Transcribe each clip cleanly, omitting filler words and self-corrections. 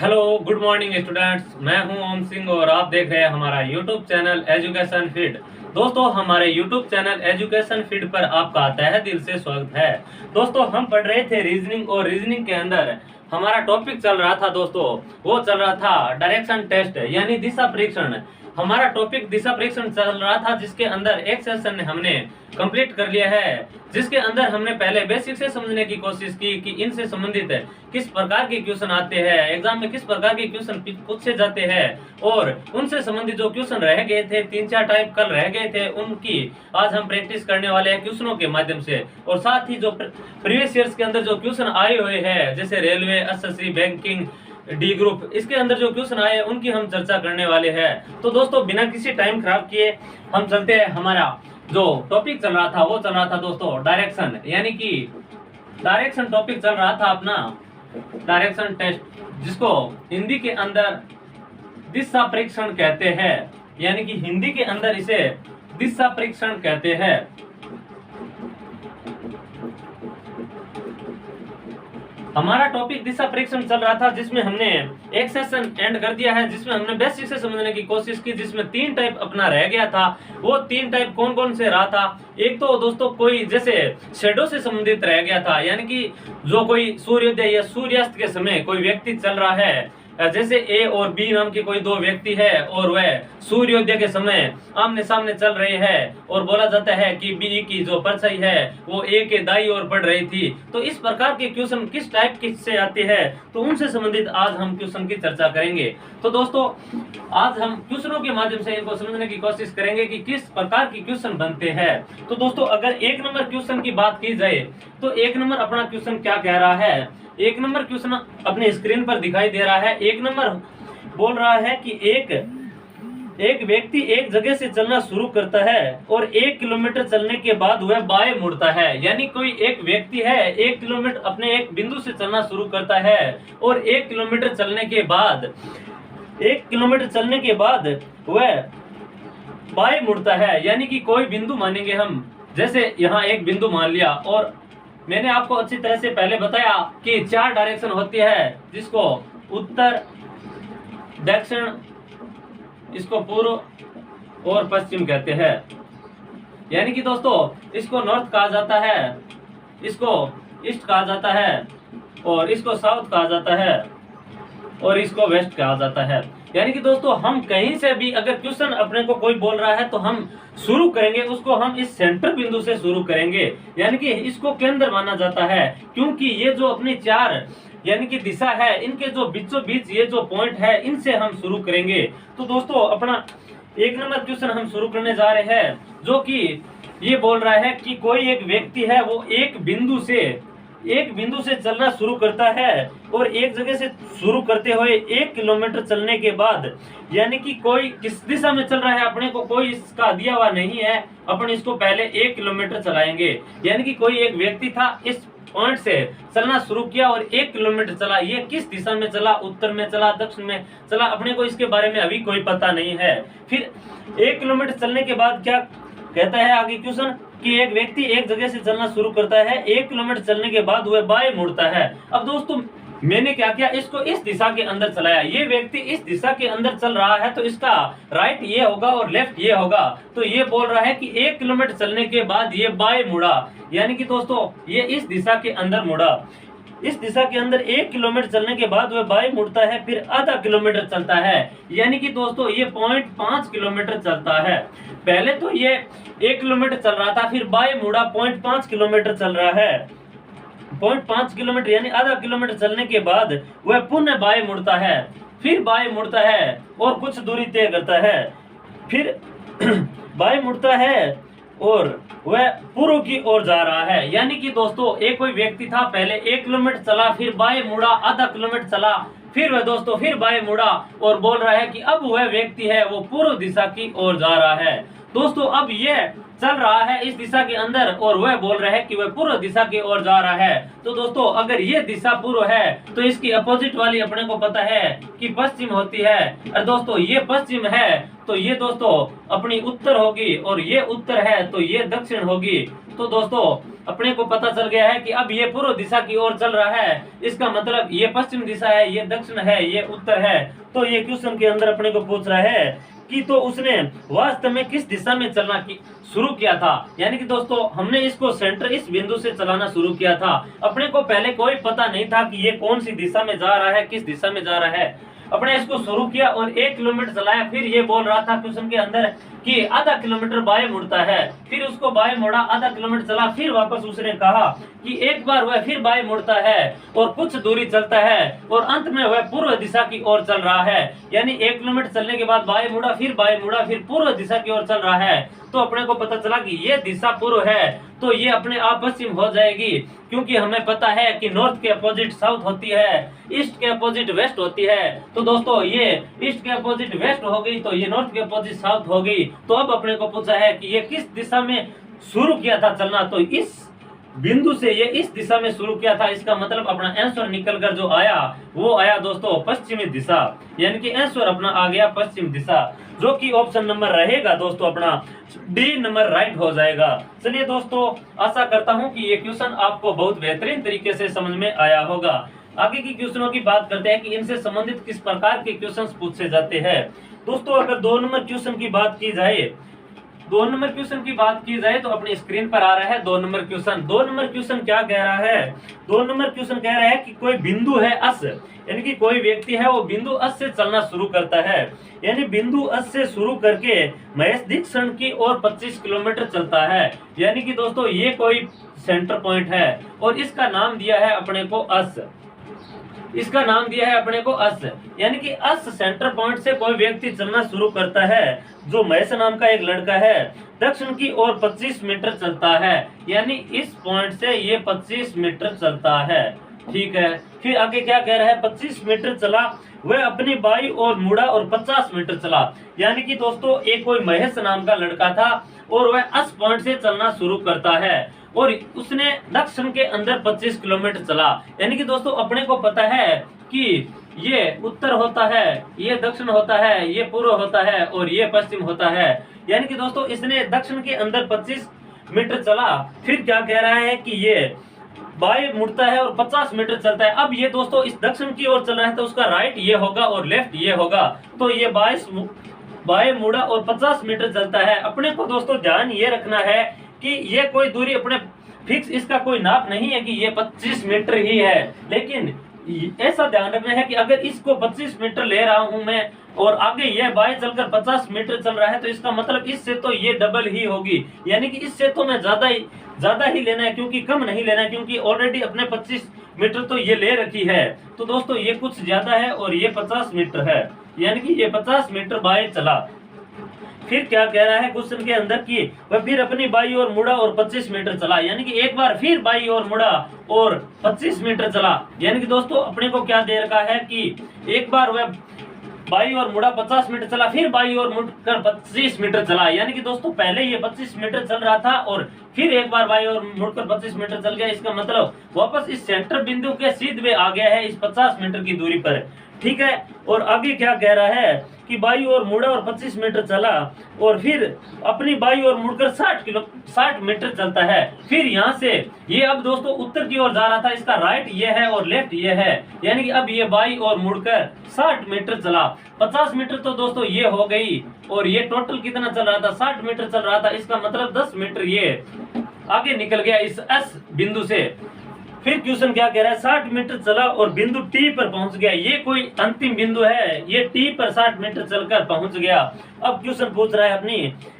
Hello good morning students. मैं हूं ओम सिंह और आप देख रहे हैं हमारा यूट्यूब चैनल एजुकेशन फीड। दोस्तों, हमारे यूट्यूब चैनल एजुकेशन फीड पर आपका तहे दिल से स्वागत है। दोस्तों, हम पढ़ रहे थे रीजनिंग और रीजनिंग के अंदर हमारा टॉपिक चल रहा था दोस्तों, वो चल रहा था डायरेक्शन टेस्ट यानी दिशा परीक्षण। हमारा टॉपिक दिशा परीक्षण चल रहा था, जिसके अंदर एक सेशन हमने कंप्लीट कर लिया है, जिसके अंदर हमने पहले बेसिक से समझने की कोशिश की कि इनसे संबंधित किस प्रकार के क्वेश्चन आते हैं, एग्जाम में किस प्रकार के क्वेश्चन पूछे जाते हैं, और उनसे संबंधित जो क्वेश्चन रह गए थे, 3-4 टाइप कल रह गए थे, उनकी आज हम प्रैक्टिस करने वाले हैं क्वेश्चनों के माध्यम से। और साथ ही जो प्रीवियस ईयर्स के अंदर जो क्वेश्चन आए हुए हैं, जैसे railway, SSC, banking, D group, इसके अंदर जो क्वेश्चन आए उनकी हम चर्चा करने वाले हैं। तो दोस्तों, बिना किसी टाइम खराब किए हम चलते हैं। हमारा जो टॉपिक चल रहा था वो चल रहा था दोस्तों डायरेक्शन, यानी कि डायरेक्शन टॉपिक चल रहा था अपना डायरेक्शन टेस्ट, जिसको हिंदी के अंदर दिशा परीक्षण कहते हैं, यानी कि हिंदी के अंदर इसे दिशा परीक्षण कहते हैं। हमारा टॉपिक दिशा परीक्षण चल रहा था, जिसमें हमने एक सेशन एंड कर दिया है, जिसमें हमने बेसिक से समझने की कोशिश की, जिसमें 3 टाइप अपना रह गया था। वो 3 टाइप कौन कौन से रहा था? एक तो दोस्तों कोई जैसे शेडो से संबंधित रह गया था, यानी कि जो कोई सूर्योदय या सूर्यास्त के समय कोई व्यक्ति चल रहा है, जैसे ए और बी नाम के कोई 2 व्यक्ति है और वह सूर्योदय के समय आमने सामने चल रहे हैं, और बोला जाता है कि बी की जो परछाई है वो ए के दाईं ओर पड़ रही थी। तो इस प्रकार के क्वेश्चन किस टाइप के से आते हैं, तो उनसे संबंधित आज हम क्वेश्चन की चर्चा करेंगे। तो दोस्तों, आज हम क्वेश्चनों के माध्यम से इनको समझने की कोशिश करेंगे कि किस प्रकार के क्वेश्चन बनते हैं। तो दोस्तों, अगर 1 नंबर क्वेश्चन की बात की जाए तो 1 नंबर अपना क्वेश्चन क्या कह रहा है? 1 नंबर क्वेश्चन अपने स्क्रीन पर दिखाई दे रहा है। 1 नंबर बोल रहा है कि एक व्यक्ति एक जगह से चलना शुरू करता है और 1 किलोमीटर चलने के बाद वह बाएं मुड़ता है। यानी कोई एक व्यक्ति है, 1 किलोमीटर अपने एक बिंदु से चलना शुरू करता है और 1 किलोमीटर चलने के बाद वह बाएं मुड़ता है। यानी कि कोई बिंदु मानेंगे हम, जैसे यहाँ एक बिंदु मान लिया, और मैंने आपको अच्छी तरह से पहले बताया कि 4 डायरेक्शन होती है, जिसको उत्तर, दक्षिण, इसको पूर्व और पश्चिम कहते हैं। यानी कि दोस्तों, इसको नॉर्थ कहा जाता है, इसको ईस्ट कहा जाता है, और इसको साउथ कहा जाता है, और इसको वेस्ट कहा जाता है। यानी कि दोस्तों, हम कहीं से भी अगर क्वेश्चन अपने को कोई बोल रहा है तो हम शुरू करेंगे उसको, हम इस सेंटर बिंदु से शुरू करेंगे, यानी कि इसको केंद्र माना जाता है, क्योंकि ये जो अपनी 4 यानी कि दिशा है, इनके जो बीचों बीच ये जो पॉइंट है, इनसे हम शुरू करेंगे। तो दोस्तों, अपना 1 नंबर क्वेश्चन हम शुरू करने जा रहे हैं, जो कि ये बोल रहा है कि कोई एक व्यक्ति है, वो एक बिंदु से चलना शुरू करता है और एक जगह से शुरू करते हुए 1 किलोमीटर चलने के बाद, यानी कि कोई किस दिशा में चल रहा है अपने को कोई इसका दिया हुआ नहीं है, अपन इसको पहले 1 किलोमीटर चलाएंगे। यानी कि कोई एक व्यक्ति था, इस पॉइंट से चलना शुरू किया और 1 किलोमीटर चला। ये किस दिशा में चला, उत्तर में चला, दक्षिण में चला, अपने को इसके बारे में अभी कोई पता नहीं है। फिर 1 किलोमीटर चलने के बाद क्या कहता है आगे क्वेश्चन, कि एक व्यक्ति एक जगह से चलना शुरू करता है, 1 किलोमीटर चलने के बाद वह बाएं मुड़ता है। अब दोस्तों, मैंने क्या किया, इसको इस दिशा के अंदर चलाया। ये व्यक्ति इस दिशा के अंदर चल रहा है, तो इसका राइट ये होगा और लेफ्ट ये होगा। तो ये बोल रहा है कि 1 किलोमीटर चलने के बाद ये बाएं मुड़ा, यानी कि दोस्तों ये इस दिशा के अंदर मुड़ा। इस दिशा के अंदर 1 किलोमीटर चलने के बाद वह बाएं मुड़ता है, फिर आधा किलोमीटर चलता है। यानी कि दोस्तों, ये 0.5 किलोमीटर चलता है। पहले तो ये 1 किलोमीटर चल रहा था, फिर बाएं मुड़ा, 0.5 किलोमीटर चल रहा है। 0.5 किलोमीटर यानी आधा किलोमीटर चलने के बाद वह पुनः बाएं मुड़ता है, फिर बाएं मुड़ता है और कुछ दूरी तय करता है, फिर बाएं मुड़ता है और वह पूर्व की ओर जा रहा है। यानी कि दोस्तों, एक कोई व्यक्ति था, पहले 1 किलोमीटर चला, फिर बाएं मुड़ा, आधा किलोमीटर चला, फिर वह दोस्तों फिर बाएं मुड़ा, और बोल रहा है कि अब वह व्यक्ति है वो पूर्व दिशा की ओर जा रहा है। दोस्तों, अब यह चल रहा है इस दिशा के अंदर और वह बोल रहा है कि वह पूर्व दिशा की ओर जा रहा है। तो दोस्तों, अगर ये दिशा पूर्व है तो इसकी अपोजिट वाली अपने को पता है कि पश्चिम होती है, और दोस्तों ये पश्चिम है तो ये दोस्तों अपनी उत्तर होगी, और ये उत्तर है तो ये दक्षिण होगी। तो दोस्तों अपने को पता चल गया है कि अब ये पूर्व दिशा की ओर चल रहा है। इसका मतलब ये पश्चिम दिशा है, ये दक्षिण है, ये उत्तर है। तो ये क्वेश्चन के अंदर अपने को पूछ रहा है कि तो उसने वास्तव में किस दिशा में चलना शुरू किया था। यानी कि दोस्तों हमने इसको सेंटर इस बिंदु से चलाना शुरू किया था। अपने को पहले कोई पता नहीं था कि ये कौन सी दिशा में जा रहा है, किस दिशा में जा रहा है। अपने इसको शुरू किया और 1 किलोमीटर चलाया। फिर ये बोल रहा था क्वेश्चन के अंदर कि आधा किलोमीटर बाएं मुड़ता है। फिर उसको बाएं मुड़ा, आधा किलोमीटर चला, फिर वापस उसने कहा कि एक बार वह फिर बाएं मुड़ता है और कुछ दूरी चलता है और अंत में वह पूर्व दिशा की ओर चल रहा है। यानी 1 किलोमीटर चलने के बाद बाएं मुड़ा, फिर बाएं मुड़ा, फिर पूर्व दिशा की ओर चल रहा है। तो अपने को पता चला कि ये दिशा पूर्व है, तो ये अपने आप पश्चिम हो जाएगी, क्योंकि हमें पता है कि नॉर्थ के अपोजिट साउथ होती है, ईस्ट के अपोजिट वेस्ट होती है। तो दोस्तों ये ईस्ट के अपोजिट वेस्ट हो गई, तो ये नॉर्थ के अपोजिट साउथ हो गई। तो अब अपने को पूछा है कि ये किस दिशा में शुरू किया था चलना, तो इस बिंदु से ये इस दिशा में शुरू किया था। इसका मतलब अपना आंसर निकलकर जो आया वो आया दोस्तों पश्चिमी दिशा, यानी कि आंसर अपना आ गया पश्चिम दिशा, जो कि ऑप्शन नंबर रहेगा दोस्तों अपना डी नंबर राइट हो जाएगा। चलिए दोस्तों, आशा करता हूं कि ये क्वेश्चन आपको बहुत बेहतरीन तरीके से समझ में आया होगा। आगे की क्वेश्चनों की बात करते हैं कि इनसे संबंधित किस प्रकार के क्वेश्चंस पूछे जाते हैं। दोस्तों अगर 2 नंबर क्वेश्चन की बात की जाए, 2 नंबर क्वेश्चन की बात की जाए तो अपनी स्क्रीन पर आ रहा है 2 नंबर क्वेश्चन। 2 नंबर क्वेश्चन क्या कह रहा है? 2 नंबर क्वेश्चन कह रहा है कि कोई बिंदु है अस, यानी कि कोई व्यक्ति है वो बिंदु अस से चलना शुरू करता है। यानी बिंदु अस से शुरू करके महेश दीक्षण की ओर 25 किलोमीटर चलता है। यानी कि दोस्तों ये कोई सेंटर पॉइंट है और इसका नाम दिया है अपने को अस, इसका नाम दिया है अपने को अस। यानी कि अस सेंटर पॉइंट से कोई व्यक्ति चलना शुरू करता है, जो महेश नाम का एक लड़का है, दक्षिण की ओर 25 मीटर चलता है। यानी इस पॉइंट से ये 25 मीटर चलता है, ठीक है। फिर आगे क्या कह रहा है? 25 मीटर चला, वह अपनी बाई ओर मुड़ा और 50 मीटर चला। यानी कि दोस्तों एक कोई महेश नाम का लड़का था और वह अस पॉइंट से चलना शुरू करता है और उसने दक्षिण के अंदर 25 किलोमीटर चला। यानी कि दोस्तों अपने को पता है कि ये उत्तर होता है, ये दक्षिण होता है, ये पूर्व होता है और ये पश्चिम होता है। यानी कि दोस्तों इसने दक्षिण के अंदर 25 मीटर चला। फिर क्या कह रहा है कि ये बाएं मुड़ता है और 50 मीटर चलता है। अब ये दोस्तों इस दक्षिण की ओर चल रहा है तो उसका राइट ये होगा और लेफ्ट ये होगा। तो ये बाएं मुड़ा और 50 मीटर चलता है। अपने को दोस्तों ध्यान ये रखना है कि ये कोई दूरी अपने फिक्स, इसका कोई नाप नहीं है कि ये 25 मीटर ही है, लेकिन ऐसा ध्यान रखना है कि अगर इसको 25 मीटर ले रहा हूं मैं और आगे ये बाएं चलकर 50 मीटर चल रहा है तो इसका मतलब इससे तो ये डबल ही होगी। यानी कि इससे तो मैं ज्यादा ही लेना है, क्योंकि कम नहीं लेना है, क्योंकि ऑलरेडी अपने 25 मीटर तो ये ले रखी है। तो दोस्तों ये कुछ ज्यादा है और ये 50 मीटर है, यानी कि ये 50 मीटर बाएं चला। फिर क्या कह रहा है क्वेश्चन के अंदर कि वह फिर अपनी बाई ओर मुड़ा और 25 मीटर चला। यानी कि एक बार फिर बाई ओर मुड़ा और 25 मीटर चला। यानी कि दोस्तों अपने को क्या दे रखा है कि एक बार वह बाई ओर मुड़ा 50 मीटर चला, फिर बाई ओर मुड़कर 25 मीटर चला। यानी कि दोस्तों पहले ये 25 मीटर चल रहा था और फिर एक बार बाई ओर मुड़कर 25 मीटर चल गया। इसका मतलब वापस इस सेंटर बिंदु के सीधे आ गया है इस 50 मीटर की दूरी पर, ठीक है। और आगे क्या कह रहा है कि बाई ओर मुड़ा और 25 मीटर चला और फिर अपनी बाई ओर मुड़कर 60 मीटर चलता है। फिर यहाँ से ये अब दोस्तों उत्तर की ओर जा रहा था, इसका राइट ये है और लेफ्ट ये है। यानी कि अब ये बाई ओर मुड़कर 60 मीटर चला। 50 मीटर तो दोस्तों ये हो गई और ये टोटल कितना चल रहा था? 60 मीटर चल रहा था। इसका मतलब 10 मीटर ये आगे निकल गया इस एस बिंदु से। फिर क्वेश्चन क्या कह रहा है? 60 मीटर चला और बिंदु टी पर पहुंच गया। ये कोई अंतिम बिंदु है, ये टी पर 60 मीटर चलकर पहुंच गया। अब क्वेश्चन पूछ रहा है अपनी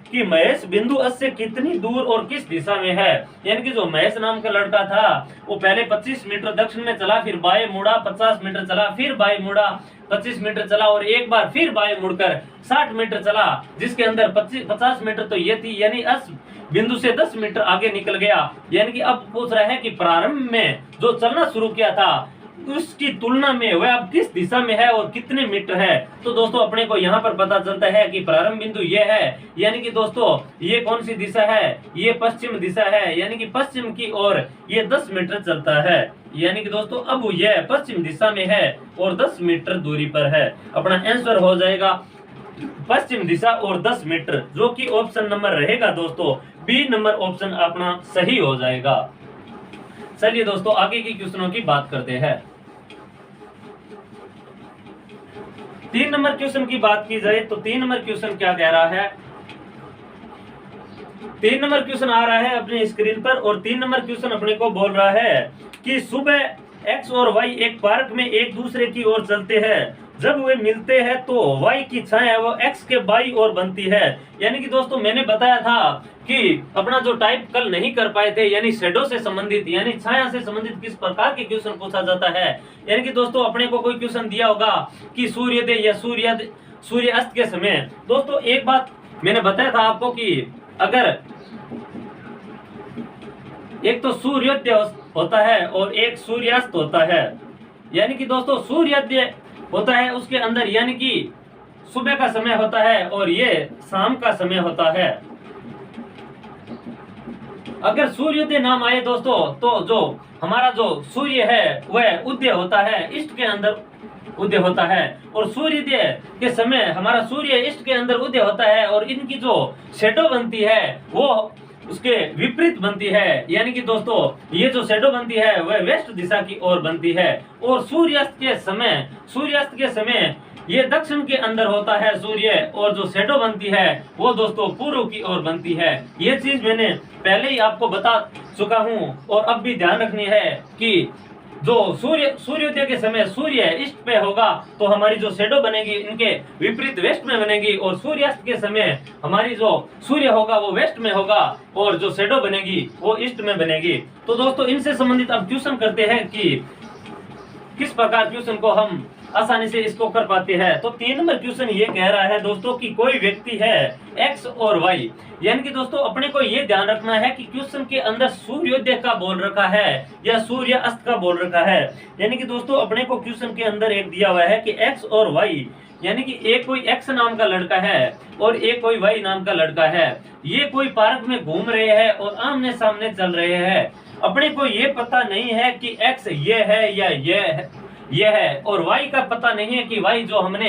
कि महेश बिंदु एस से कितनी दूर और किस दिशा में है। यानी कि जो महेश नाम का लड़का था वो पहले 25 मीटर दक्षिण में चला, फिर बाएं मुड़ा 50 मीटर चला, फिर बाएं मुड़ा 25 मीटर चला और एक बार फिर बाएं मुड़कर 60 मीटर चला, जिसके अंदर 50 मीटर तो ये थी। यानी एस बिंदु से 10 मीटर आगे निकल गया। यानी कि अब पूछ रहा है कि प्रारंभ में जो चलना शुरू किया था उसकी तुलना में वह अब किस दिशा में है और कितने मीटर है। तो दोस्तों अपने को यहाँ पर पता चलता है कि प्रारंभ बिंदु ये है। यानी कि दोस्तों ये कौन सी दिशा है? ये पश्चिम दिशा है। यानी कि पश्चिम की ओर ये 10 मीटर चलता है। यानी कि दोस्तों अब यह पश्चिम दिशा में है और 10 मीटर दूरी पर है। अपना आंसर हो जाएगा पश्चिम दिशा और 10 मीटर, जो कि ऑप्शन नंबर रहेगा दोस्तों बी नंबर ऑप्शन अपना सही हो जाएगा। चलिए दोस्तों आगे की क्वेश्चनों की बात करते हैं। 3 नंबर क्वेश्चन की बात की जाए तो 3 नंबर क्वेश्चन क्या कह रहा है। 3 नंबर क्वेश्चन आ रहा है अपनी स्क्रीन पर और 3 नंबर क्वेश्चन अपने को बोल रहा है कि सुबह एक्स और वाई एक पार्क में एक दूसरे की ओर चलते हैं। जब वे मिलते हैं तो वाई की छाया वो एक्स के बाई ओर बनती है। यानी कि दोस्तों मैंने बताया था कि अपना जो टाइप कल नहीं कर पाए थे, यानी शेडो से संबंधित यानी छाया से संबंधित किस प्रकार के क्वेश्चन पूछा जाता है। यानी कि दोस्तों अपने को कोई क्वेश्चन दिया होगा कि सूर्योदय या सूर्यास्त के समय। दोस्तों एक बात मैंने बताया था आपको कि अगर एक तो सूर्योदय होता है और एक सूर्यास्त होता है, यानी कि दोस्तों सूर्योदय होता है उसके अंदर यानी कि सुबह का समय होता है और ये शाम का समय होता है। अगर सूर्योदय नाम आए दोस्तों तो जो हमारा जो सूर्य है वह उदय होता है, ईस्ट के अंदर उदय होता है, और सूर्योदय के समय हमारा सूर्य ईस्ट के अंदर उदय होता है और इनकी जो शैडो बनती है वो उसके विपरीत बनती है। यानी कि दोस्तों ये जो शैडो बनती है वह वेस्ट दिशा की ओर बनती है और सूर्यास्त के समय ये दक्षिण के अंदर होता है सूर्य, और जो शैडो बनती है वो दोस्तों पूर्व की ओर बनती है। ये चीज मैंने पहले ही आपको बता चुका हूं और अब भी ध्यान रखनी है कि जो सूर्योदय के समय सूर्य ईस्ट पे होगा तो हमारी जो शैडो बनेगी इनके विपरीत वेस्ट में बनेगी, और सूर्यास्त के समय हमारी जो सूर्य होगा वो वेस्ट में होगा और जो शैडो बनेगी वो ईस्ट में बनेगी। तो दोस्तों इनसे संबंधित अब क्वेश्चन करते हैं कि किस प्रकार क्वेश्चन को हम आसानी से इसको कर पाते हैं। तो 3 नंबर क्वेश्चन ये कह रहा है दोस्तों कि कोई व्यक्ति है एक्स और वाई, यानी कि दोस्तों अपने को ये ध्यान रखना है कि क्वेश्चन के अंदर सूर्योदय का बोल रखा है या सूर्य अस्त का बोल रखा है। यानी कि दोस्तों अपने को क्वेश्चन के अंदर एक दिया हुआ है कि एक्स और वाई, यानी कि एक कोई एक्स नाम का लड़का है और एक कोई वाई नाम का लड़का है। ये कोई पार्क में घूम रहे हैं और आमने सामने चल रहे हैं। अपने को ये पता नहीं है कि एक्स ये है या ये है, और वाई का पता नहीं है कि वाई जो हमने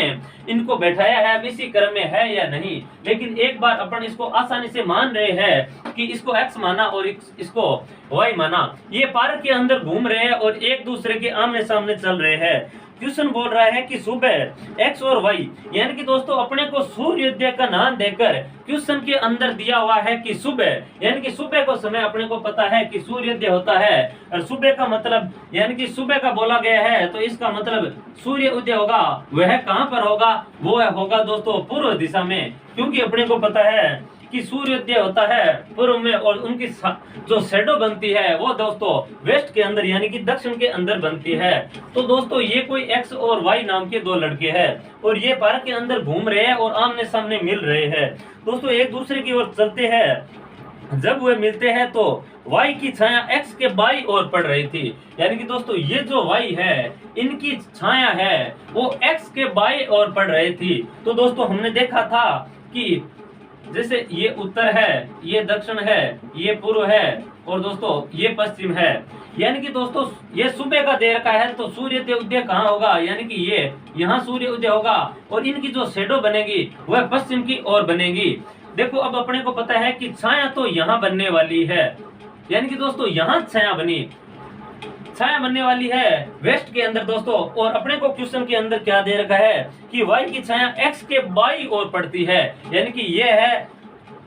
इनको बैठाया है अब इसी क्रम में है या नहीं। लेकिन एक बार अपन इसको आसानी से मान रहे हैं कि इसको एक्स माना और इसको वाई माना। ये पार्क के अंदर घूम रहे हैं और एक दूसरे के आमने सामने चल रहे हैं। क्वेश्चन बोल रहा है कि सुबह एक्स और वाई, यानी कि दोस्तों अपने को सूर्योदय का नाम देकर क्वेश्चन के अंदर दिया हुआ है कि सुबह, यानी कि सुबह को समय अपने को पता है कि सूर्योदय होता है, और सुबह का मतलब यानी कि सुबह का बोला गया है तो इसका मतलब सूर्य उदय होगा। वह कहां पर होगा? वो होगा दोस्तों पूर्व दिशा में, क्योंकि अपने को पता है कि सूर्योदय होता है पूर्व में और उनकी जो शैडो बनती है वो दोस्तों वेस्ट के अंदर यानी कि दक्षिण के अंदर बनती है। तो दोस्तों ये कोई एक्स और वाई नाम के दो लड़के हैं और ये पार्क के अंदर घूम रहे हैं और आमने सामने मिल रहे हैं। दोस्तों एक दूसरे की ओर चलते हैं। जब वे मिलते हैं तो वाई की छाया एक्स के बाई ओर पड़ रही थी, यानी कि दोस्तों ये जो वाई है इनकी छाया है वो एक्स के बाई ओर पड़ रही थी। तो दोस्तों हमने देखा था कि जैसे ये उत्तर है, ये दक्षिण है, ये पूर्व है और दोस्तों ये पश्चिम है। यानी कि दोस्तों ये सुबह का दे रखा है तो सूर्योदय उदय कहाँ होगा? यानी कि ये यहाँ सूर्य उदय होगा और इनकी जो शैडो बनेगी वह पश्चिम की ओर बनेगी। देखो अब अपने को पता है कि छाया तो यहाँ बनने वाली है, यानी कि दोस्तों यहाँ छाया बनने वाली है वेस्ट के अंदर दोस्तों। और अपने को क्वेश्चन के अंदर क्या दे रखा है कि वाई की छाया एक्स के बाई ओर पड़ती है, यानी कि ये है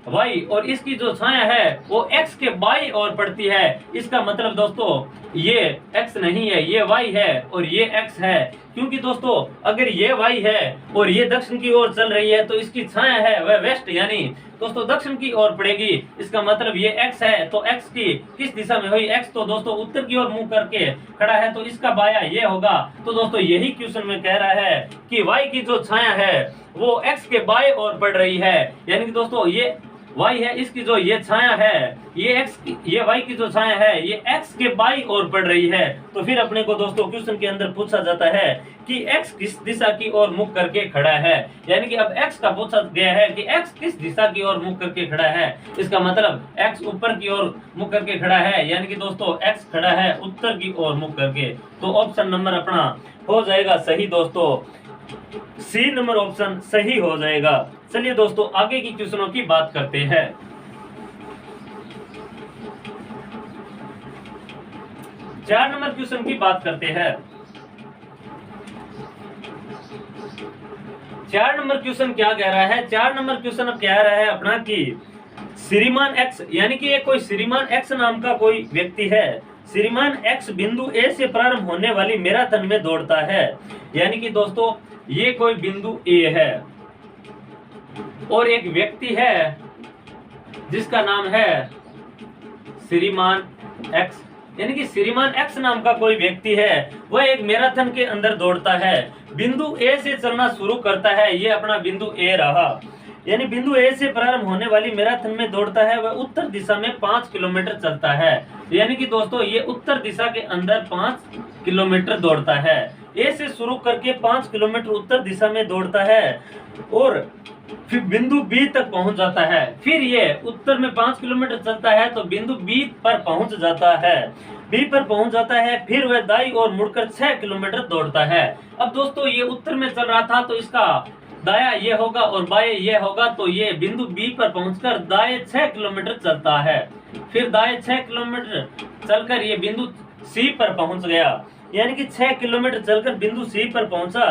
वाई और इसकी जो छाया है वो एक्स के बाई ओर पड़ती है। इसका मतलब दोस्तों ये एक्स नहीं है, ये वाई है और ये एक्स है, क्योंकि दोस्तों अगर ये वाई है और ये दक्षिण की ओर चल रही है तो इसकी छाया है वह वेस्ट यानी दोस्तों दक्षिण की ओर पड़ेगी। इसका मतलब ये एक्स है तो एक्स की किस दिशा में हुई? एक्स तो दोस्तों उत्तर की ओर मुंह करके खड़ा है तो इसका बाया ये होगा। तो दोस्तों यही क्वेश्चन में कह रहा है कि वाई की जो छाया है वो एक्स के बाएं ओर पड़ रही है, यानी कि दोस्तों ये वाई है, इसकी जो ये छाया है ये वाई की जो छाया है ये एक्स के बाई ओर पड़ रही है। तो फिर अपने को दोस्तों क्वेश्चन के अंदर पूछा जाता है कि एक्स किस दिशा की ओर मुख करके खड़ा है, यानी कि अब एक्स का पूछा गया है कि एक्स किस दिशा की ओर मुख करके खड़ा है। इसका मतलब एक्स ऊपर की ओर मुख करके खड़ा है, यानी कि दोस्तों एक्स खड़ा है उत्तर की ओर मुख करके। तो ऑप्शन नंबर अपना हो जाएगा सही दोस्तों, सी नंबर ऑप्शन सही हो जाएगा। चलिए दोस्तों आगे की क्वेश्चनों की बात करते हैं। 4 नंबर क्वेश्चन की बात करते हैं। 4 नंबर क्वेश्चन क्या कह रहा है? 4 नंबर क्वेश्चन अब कह रहा है अपना कि श्रीमान एक्स, यानी कि ये कोई श्रीमान एक्स नाम का कोई व्यक्ति है। श्रीमान एक्स बिंदु ए से प्रारंभ होने वाली मैराथन में दौड़ता है। यानी कि दोस्तों ये कोई बिंदु ए है और एक व्यक्ति है जिसका नाम है श्रीमान एक्स, यानी कि श्रीमान एक्स नाम का कोई व्यक्ति है, वह एक मैराथन के अंदर दौड़ता है। बिंदु ए से चलना शुरू करता है, ये अपना बिंदु ए रहा। यानी बिंदु ए से प्रारंभ होने वाली मैराथन में दौड़ता है, वह उत्तर दिशा में 5 किलोमीटर चलता है। यानी कि दोस्तों ये उत्तर दिशा के अंदर 5 किलोमीटर दौड़ता है। ए से शुरू करके 5 किलोमीटर उत्तर दिशा में दौड़ता है और फिर बिंदु बी तक पहुंच जाता है। फिर ये उत्तर में 5 किलोमीटर चलता है तो बिंदु बी पर पहुंच जाता है। बी पर पहुंच जाता है, फिर वह दाईं ओर मुड़कर 6 किलोमीटर दौड़ता है। अब दोस्तों ये उत्तर में चल रहा था तो इसका दाया ये होगा और बाएं ये होगा, तो ये बिंदु बी पर पहुंचकर दाएं 6 किलोमीटर चलता है। फिर दाएं 6 किलोमीटर चलकर ये बिंदु सी पर पहुंच गया। यानी कि 6 किलोमीटर चलकर बिंदु सी पर पहुंचा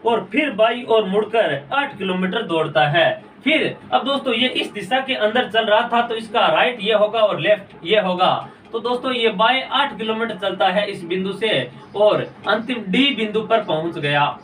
और फिर बाईं ओर मुड़कर 8 किलोमीटर दौड़ता है। फिर अब दोस्तों ये इस दिशा के अंदर चल रहा था तो इसका राइट ये होगा और लेफ्ट ये होगा। तो दोस्तों ये बाएं 8 किलोमीटर चलता है इस बिंदु से और अंतिम डी बिंदु पर पहुंच गया।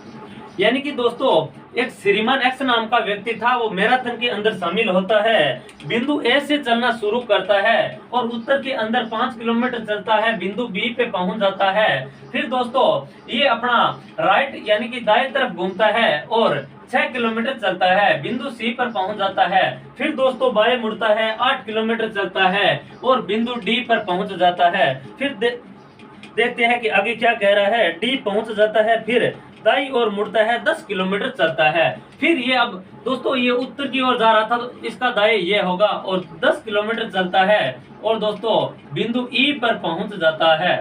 यानी कि दोस्तों एक श्रीमान एक्स नाम का व्यक्ति था, वो मैराथन के अंदर शामिल होता है। बिंदु ए से चलना शुरू करता है और उत्तर के अंदर 5 किलोमीटर चलता है, बिंदु बी पे पहुंच जाता है। फिर दोस्तों ये अपना राइट यानी कि दाएं तरफ घूमता है और 6 किलोमीटर चलता है, बिंदु सी पर पहुंच जाता है। फिर दोस्तों बाएं मुड़ता है, 8 किलोमीटर चलता है और बिंदु डी पर पहुंच जाता है। फिर देखते हैं कि आगे क्या कह रहा है। डी पहुंच जाता है, फिर दाईं ओर मुड़ता है, 10 किलोमीटर चलता है। फिर ये अब दोस्तों ये उत्तर की ओर जा रहा था तो इसका दाएं ये होगा और 10 किलोमीटर चलता है और दोस्तों बिंदु ई पर पहुंच जाता है।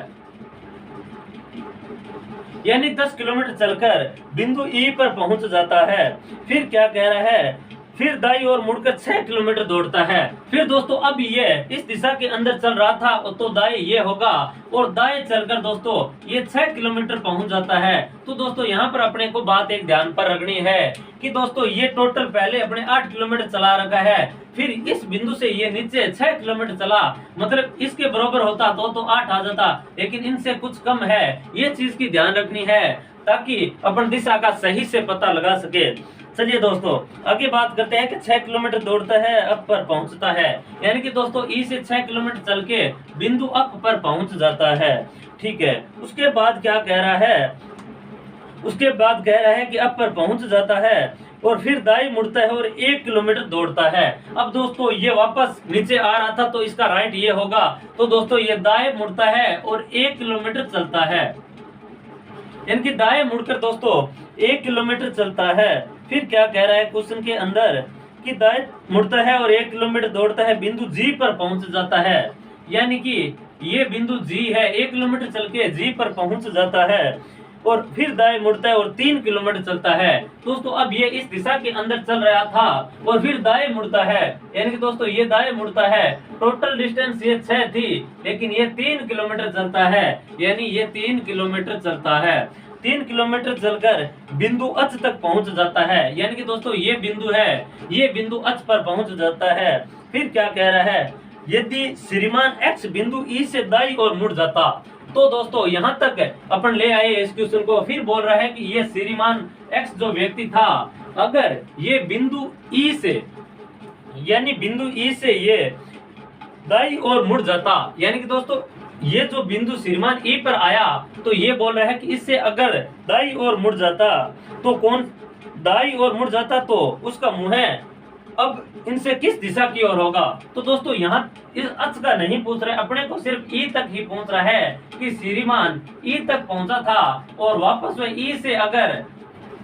यानी 10 किलोमीटर चलकर बिंदु ई पर पहुंच जाता है। फिर क्या कह रहा है? फिर दाईं ओर मुड़कर 6 किलोमीटर दौड़ता है। फिर दोस्तों अब ये इस दिशा के अंदर चल रहा था तो दाएं ये होगा और दाएं चलकर दोस्तों ये 6 किलोमीटर पहुंच जाता है। तो दोस्तों यहाँ पर अपने को बात एक ध्यान पर रखनी है कि दोस्तों ये टोटल पहले अपने 8 किलोमीटर चला रखा है, फिर इस बिंदु से ये नीचे 6 किलोमीटर चला, मतलब इसके बराबर होता तो 8 आ जाता, लेकिन इनसे कुछ कम है। ये चीज की ध्यान रखनी है ताकि अपन दिशा का सही से पता लगा सके। चलिए दोस्तों आगे बात करते हैं कि 6 किलोमीटर दौड़ता है, अप पर पहुंचता है। यानी कि दोस्तों ई से 6 किलोमीटर चल के बिंदु अप पर पहुंच जाता है। ठीक है, उसके बाद क्या कह रहा है? उसके बाद कह रहा है कि अप पर पहुंच जाता है और फिर दाईं मुड़ता है और 1 किलोमीटर दौड़ता है। अब दोस्तों ये वापस नीचे आ रहा था तो इसका राइट ये होगा। तो दोस्तों ये दाएं मुड़ता है और 1 किलोमीटर चलता है। यानी कि दाएं मुड़कर दोस्तों 1 किलोमीटर चलता है। फिर क्या कह रहा है क्वेश्चन के अंदर कि दाएं मुड़ता है और 1 किलोमीटर दौड़ता है, बिंदु जी पर पहुंच जाता है। यानी कि ये बिंदु जी है, 1 किलोमीटर चल के जी पर पहुंच जाता है और फिर दाएं मुड़ता है और 3 किलोमीटर चलता है। दोस्तों अब ये इस दिशा के अंदर चल रहा था और फिर दाएं मुड़ता है। यानी कि दोस्तों ये दाएं मुड़ता है, टोटल डिस्टेंस ये 6 थी लेकिन ये 3 किलोमीटर चलता है। यानी ये 3 किलोमीटर चलता है। 3 किलोमीटर चलकर बिंदु अच तक पहुंच जाता है। यानी कि दोस्तों ये बिंदु है, ये बिंदु अच पर पहुंच जाता है। फिर क्या कह रहा है? यदि श्रीमान एक्स बिंदु ई से दाईं ओर मुड़ जाता, तो दोस्तों यहाँ तक अपन ले आए इस क्वेश्चन को। फिर बोल रहा है कि ये श्रीमान एक्स जो व्यक्ति था, अगर ये बिंदु ई से यानी बिंदु ई से ये दाईं ओर मुड़ जाता, यानी कि दोस्तों ये जो बिंदु श्रीमान ई पर आया तो ये बोल रहा है कि इससे अगर दाईं ओर मुड़ जाता तो कौन दाईं ओर मुड़ जाता तो उसका मुंह है अब इनसे किस दिशा की ओर होगा। तो दोस्तों यहाँ इस अक्ष का नहीं पूछ रहे, अपने को सिर्फ ई तक ही पूछ रहा है कि श्रीमान ई तक पहुंचा था और वापस वह ई से अगर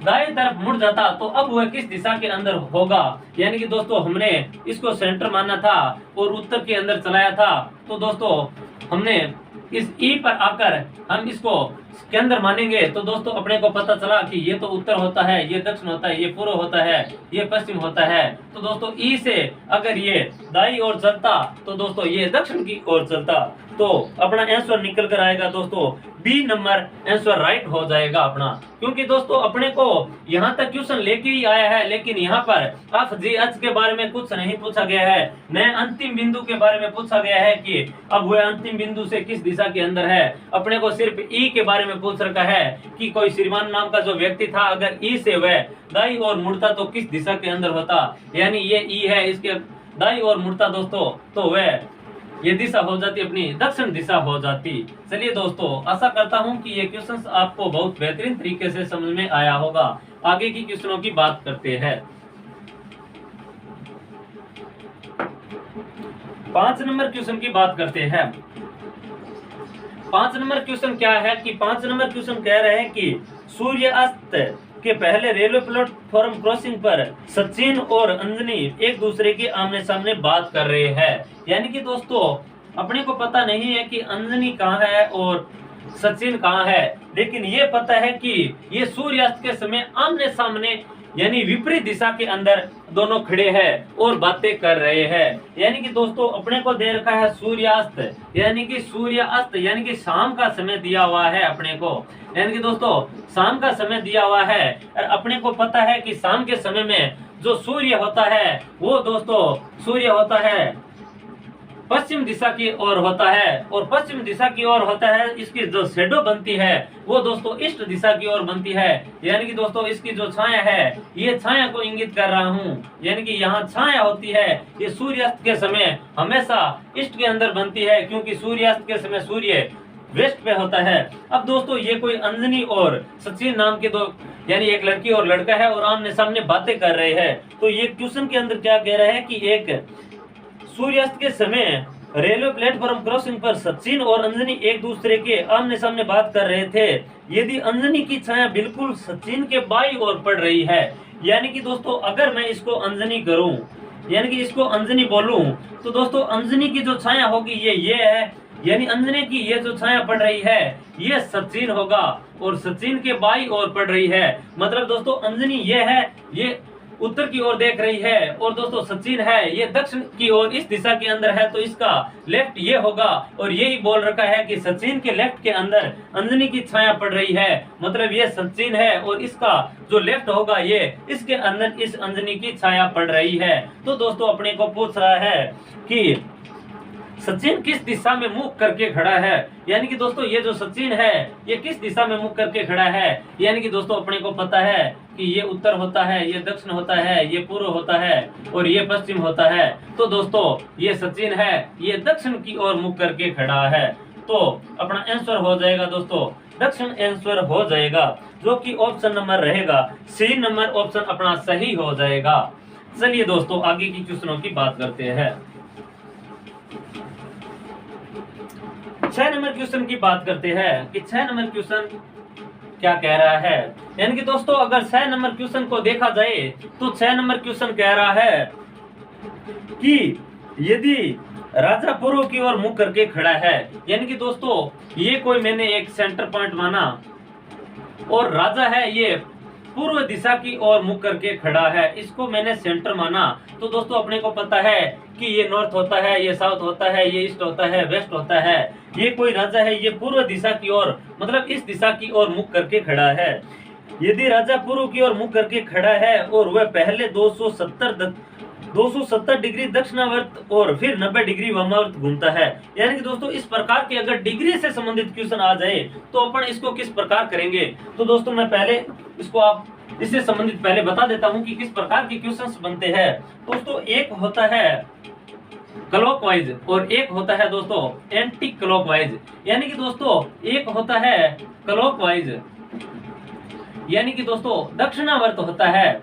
दाएं तरफ मुड़ जाता तो अब वह किस दिशा के अंदर होगा। यानी कि दोस्तों हमने इसको सेंटर माना था और उत्तर के अंदर चलाया था। तो दोस्तों हमने इस ई पर आकर हम इसको केंद्र मानेंगे तो दोस्तों अपने को पता चला कि ये तो उत्तर होता है, ये दक्षिण होता है, ये पूर्व होता है, ये पश्चिम होता है। तो दोस्तों ई से अगर ये दाईं ओर चलता तो दोस्तों ये दक्षिण की ओर चलता। तो अपना आंसर निकल कर आएगा दोस्तों बी नंबर आंसर राइट हो जाएगा अपना। क्योंकि दोस्तों अपने को यहाँ तक क्वेश्चन लेके ही आया है, लेकिन यहाँ पर एफ जी एच के बारे में कुछ नहीं पूछा गया है, न अंतिम बिंदु के बारे में पूछा गया है कि अब वह अंतिम बिंदु से किस दिशा के अंदर है। अपने को सिर्फ ई के बारे में पूछ रखा है कि कोई श्रीमान नाम का जो व्यक्ति था, अगर ई से वह दाई और मुड़ता तो किस दिशा के अंदर होता, यानी ये ई है, इसके दाई और मुड़ता दोस्तों तो वह ये दिशा हो जाती अपनी दक्षिण दिशा हो जाती। चलिए दोस्तों, आशा करता हूं कि ये क्वेश्चंस आपको बहुत बेहतरीन तरीके से समझ में आया होगा। आगे की क्वेश्चनों की बात करते हैं। 5 नंबर क्वेश्चन की बात करते हैं। 5 नंबर क्वेश्चन क्या है कि 5 नंबर क्वेश्चन कह रहे हैं कि सूर्यास्त के पहले रेलवे प्लेटफॉर्म क्रॉसिंग पर सचिन और अंजनी एक दूसरे के आमने सामने बात कर रहे हैं। यानी कि दोस्तों अपने को पता नहीं है कि अंजनी कहाँ है और सचिन कहाँ है, लेकिन ये पता है कि ये सूर्यास्त के समय आमने सामने यानी विपरीत दिशा के अंदर दोनों खड़े हैं और बातें कर रहे हैं। यानी कि दोस्तों अपने को दे रखा है सूर्यास्त, यानी कि सूर्यास्त यानी कि शाम का समय दिया हुआ है अपने को, यानी कि दोस्तों शाम का समय दिया हुआ है। और अपने को पता है कि शाम के समय में जो सूर्य होता है वो दोस्तों सूर्य होता है पश्चिम दिशा की ओर होता है, और पश्चिम दिशा की ओर होता है, इसकी जो शेडो बनती है वो दोस्तों ईस्ट दिशा की ओर बनती है। यानी कि दोस्तों इसकी जो छाया है, ये छाया को इंगित कर रहा हूँ, यानी कि यहाँ छाया होती है ये सूर्यास्त के समय हमेशा ईस्ट के अंदर बनती है, क्योंकि सूर्यास्त के समय सूर्य वेस्ट पे होता है। अब दोस्तों ये कोई अंजनी और सचिन नाम के दो यानी एक लड़की और लड़का है और आमने सामने बातें कर रहे हैं। तो ये क्वेश्चन के अंदर क्या कह रहा है कि एक सूर्यास्त के समय रेलवे प्लेटफॉर्म क्रॉसिंग पर सचिन और अंजनी एक दूसरे के आमने सामने बात कर रहे थे। यदि अंजनी की छाया बिल्कुल सचिन के बाईं ओर पड़ रही है, यानी कि दोस्तों अगर मैं इसको अंजनी करूं यानी कि इसको अंजनी बोलूं, तो दोस्तों अंजनी की जो छाया होगी ये है, यानी अंजनी की ये जो छाया पड़ रही है ये सचिन होगा और सचिन के बाईं ओर पड़ रही है। मतलब दोस्तों अंजनी ये है, ये उत्तर की ओर देख रही है, और दोस्तों सचिन है ये दक्षिण की ओर इस दिशा के अंदर है, तो इसका लेफ्ट ये होगा। और यही बोल रखा है कि सचिन के लेफ्ट के अंदर अंजनी की छाया पड़ रही है, मतलब ये सचिन है और इसका जो लेफ्ट होगा ये इसके अंदर इस अंजनी की छाया पड़ रही है। तो दोस्तों अपने को पूछ रहा है कि सचिन किस दिशा में मुख करके खड़ा है, यानी कि दोस्तों ये जो सचिन है ये किस दिशा में मुख करके खड़ा है। यानी कि दोस्तों अपने को पता है कि ये उत्तर होता है, ये दक्षिण होता है, ये पूर्व होता है और ये पश्चिम होता है। तो दोस्तों ये सचिन है ये दक्षिण की ओर मुख करके खड़ा है, तो अपना आंसर हो जाएगा दोस्तों दक्षिण आंसर हो जाएगा, जो कि ऑप्शन नंबर रहेगा सी नंबर ऑप्शन अपना सही हो जाएगा। चलिए दोस्तों आगे की क्वेश्चनों की बात करते हैं। 6 नंबर क्वेश्चन की बात करते हैं कि 6 नंबर क्वेश्चन क्या कह रहा है। यानी कि दोस्तों अगर 6 नंबर क्वेश्चन को देखा जाए तो 6 नंबर क्वेश्चन कह रहा है कि यदि राजा पूर्व की ओर मुख करके खड़ा है, यानी कि दोस्तों ये कोई मैंने एक सेंटर पॉइंट माना और राजा है ये पूर्व दिशा की ओर मुख करके खड़ा है, इसको मैंने सेंटर माना। तो दोस्तों अपने को पता है कि ये नॉर्थ होता है, ये साउथ होता है, ये ईस्ट होता है, वेस्ट होता है। ये कोई राजा है ये पूर्व दिशा की ओर मतलब इस दिशा की ओर मुख करके खड़ा है। यदि राजा पूर्व की ओर मुख करके खड़ा है और वह पहले 270 डिग्री दक्षिणावर्त और फिर 90 डिग्री वामावर्त घूमता है, यानी कि दोस्तों इस प्रकार के अगर डिग्री से संबंधित क्वेश्चन आ जाए तो अपन इसको किस प्रकार करेंगे। तो दोस्तों मैं पहले इसको आप इससे संबंधित पहले बता देता हूं कि किस प्रकार के क्वेश्चंस बनते हैं। दोस्तों एक होता है क्लॉकवाइज और एक होता है दोस्तों एंटी क्लॉकवाइज। यानी कि दोस्तों एक होता है क्लॉकवाइज यानी कि दोस्तों दक्षिणावर्त होता है,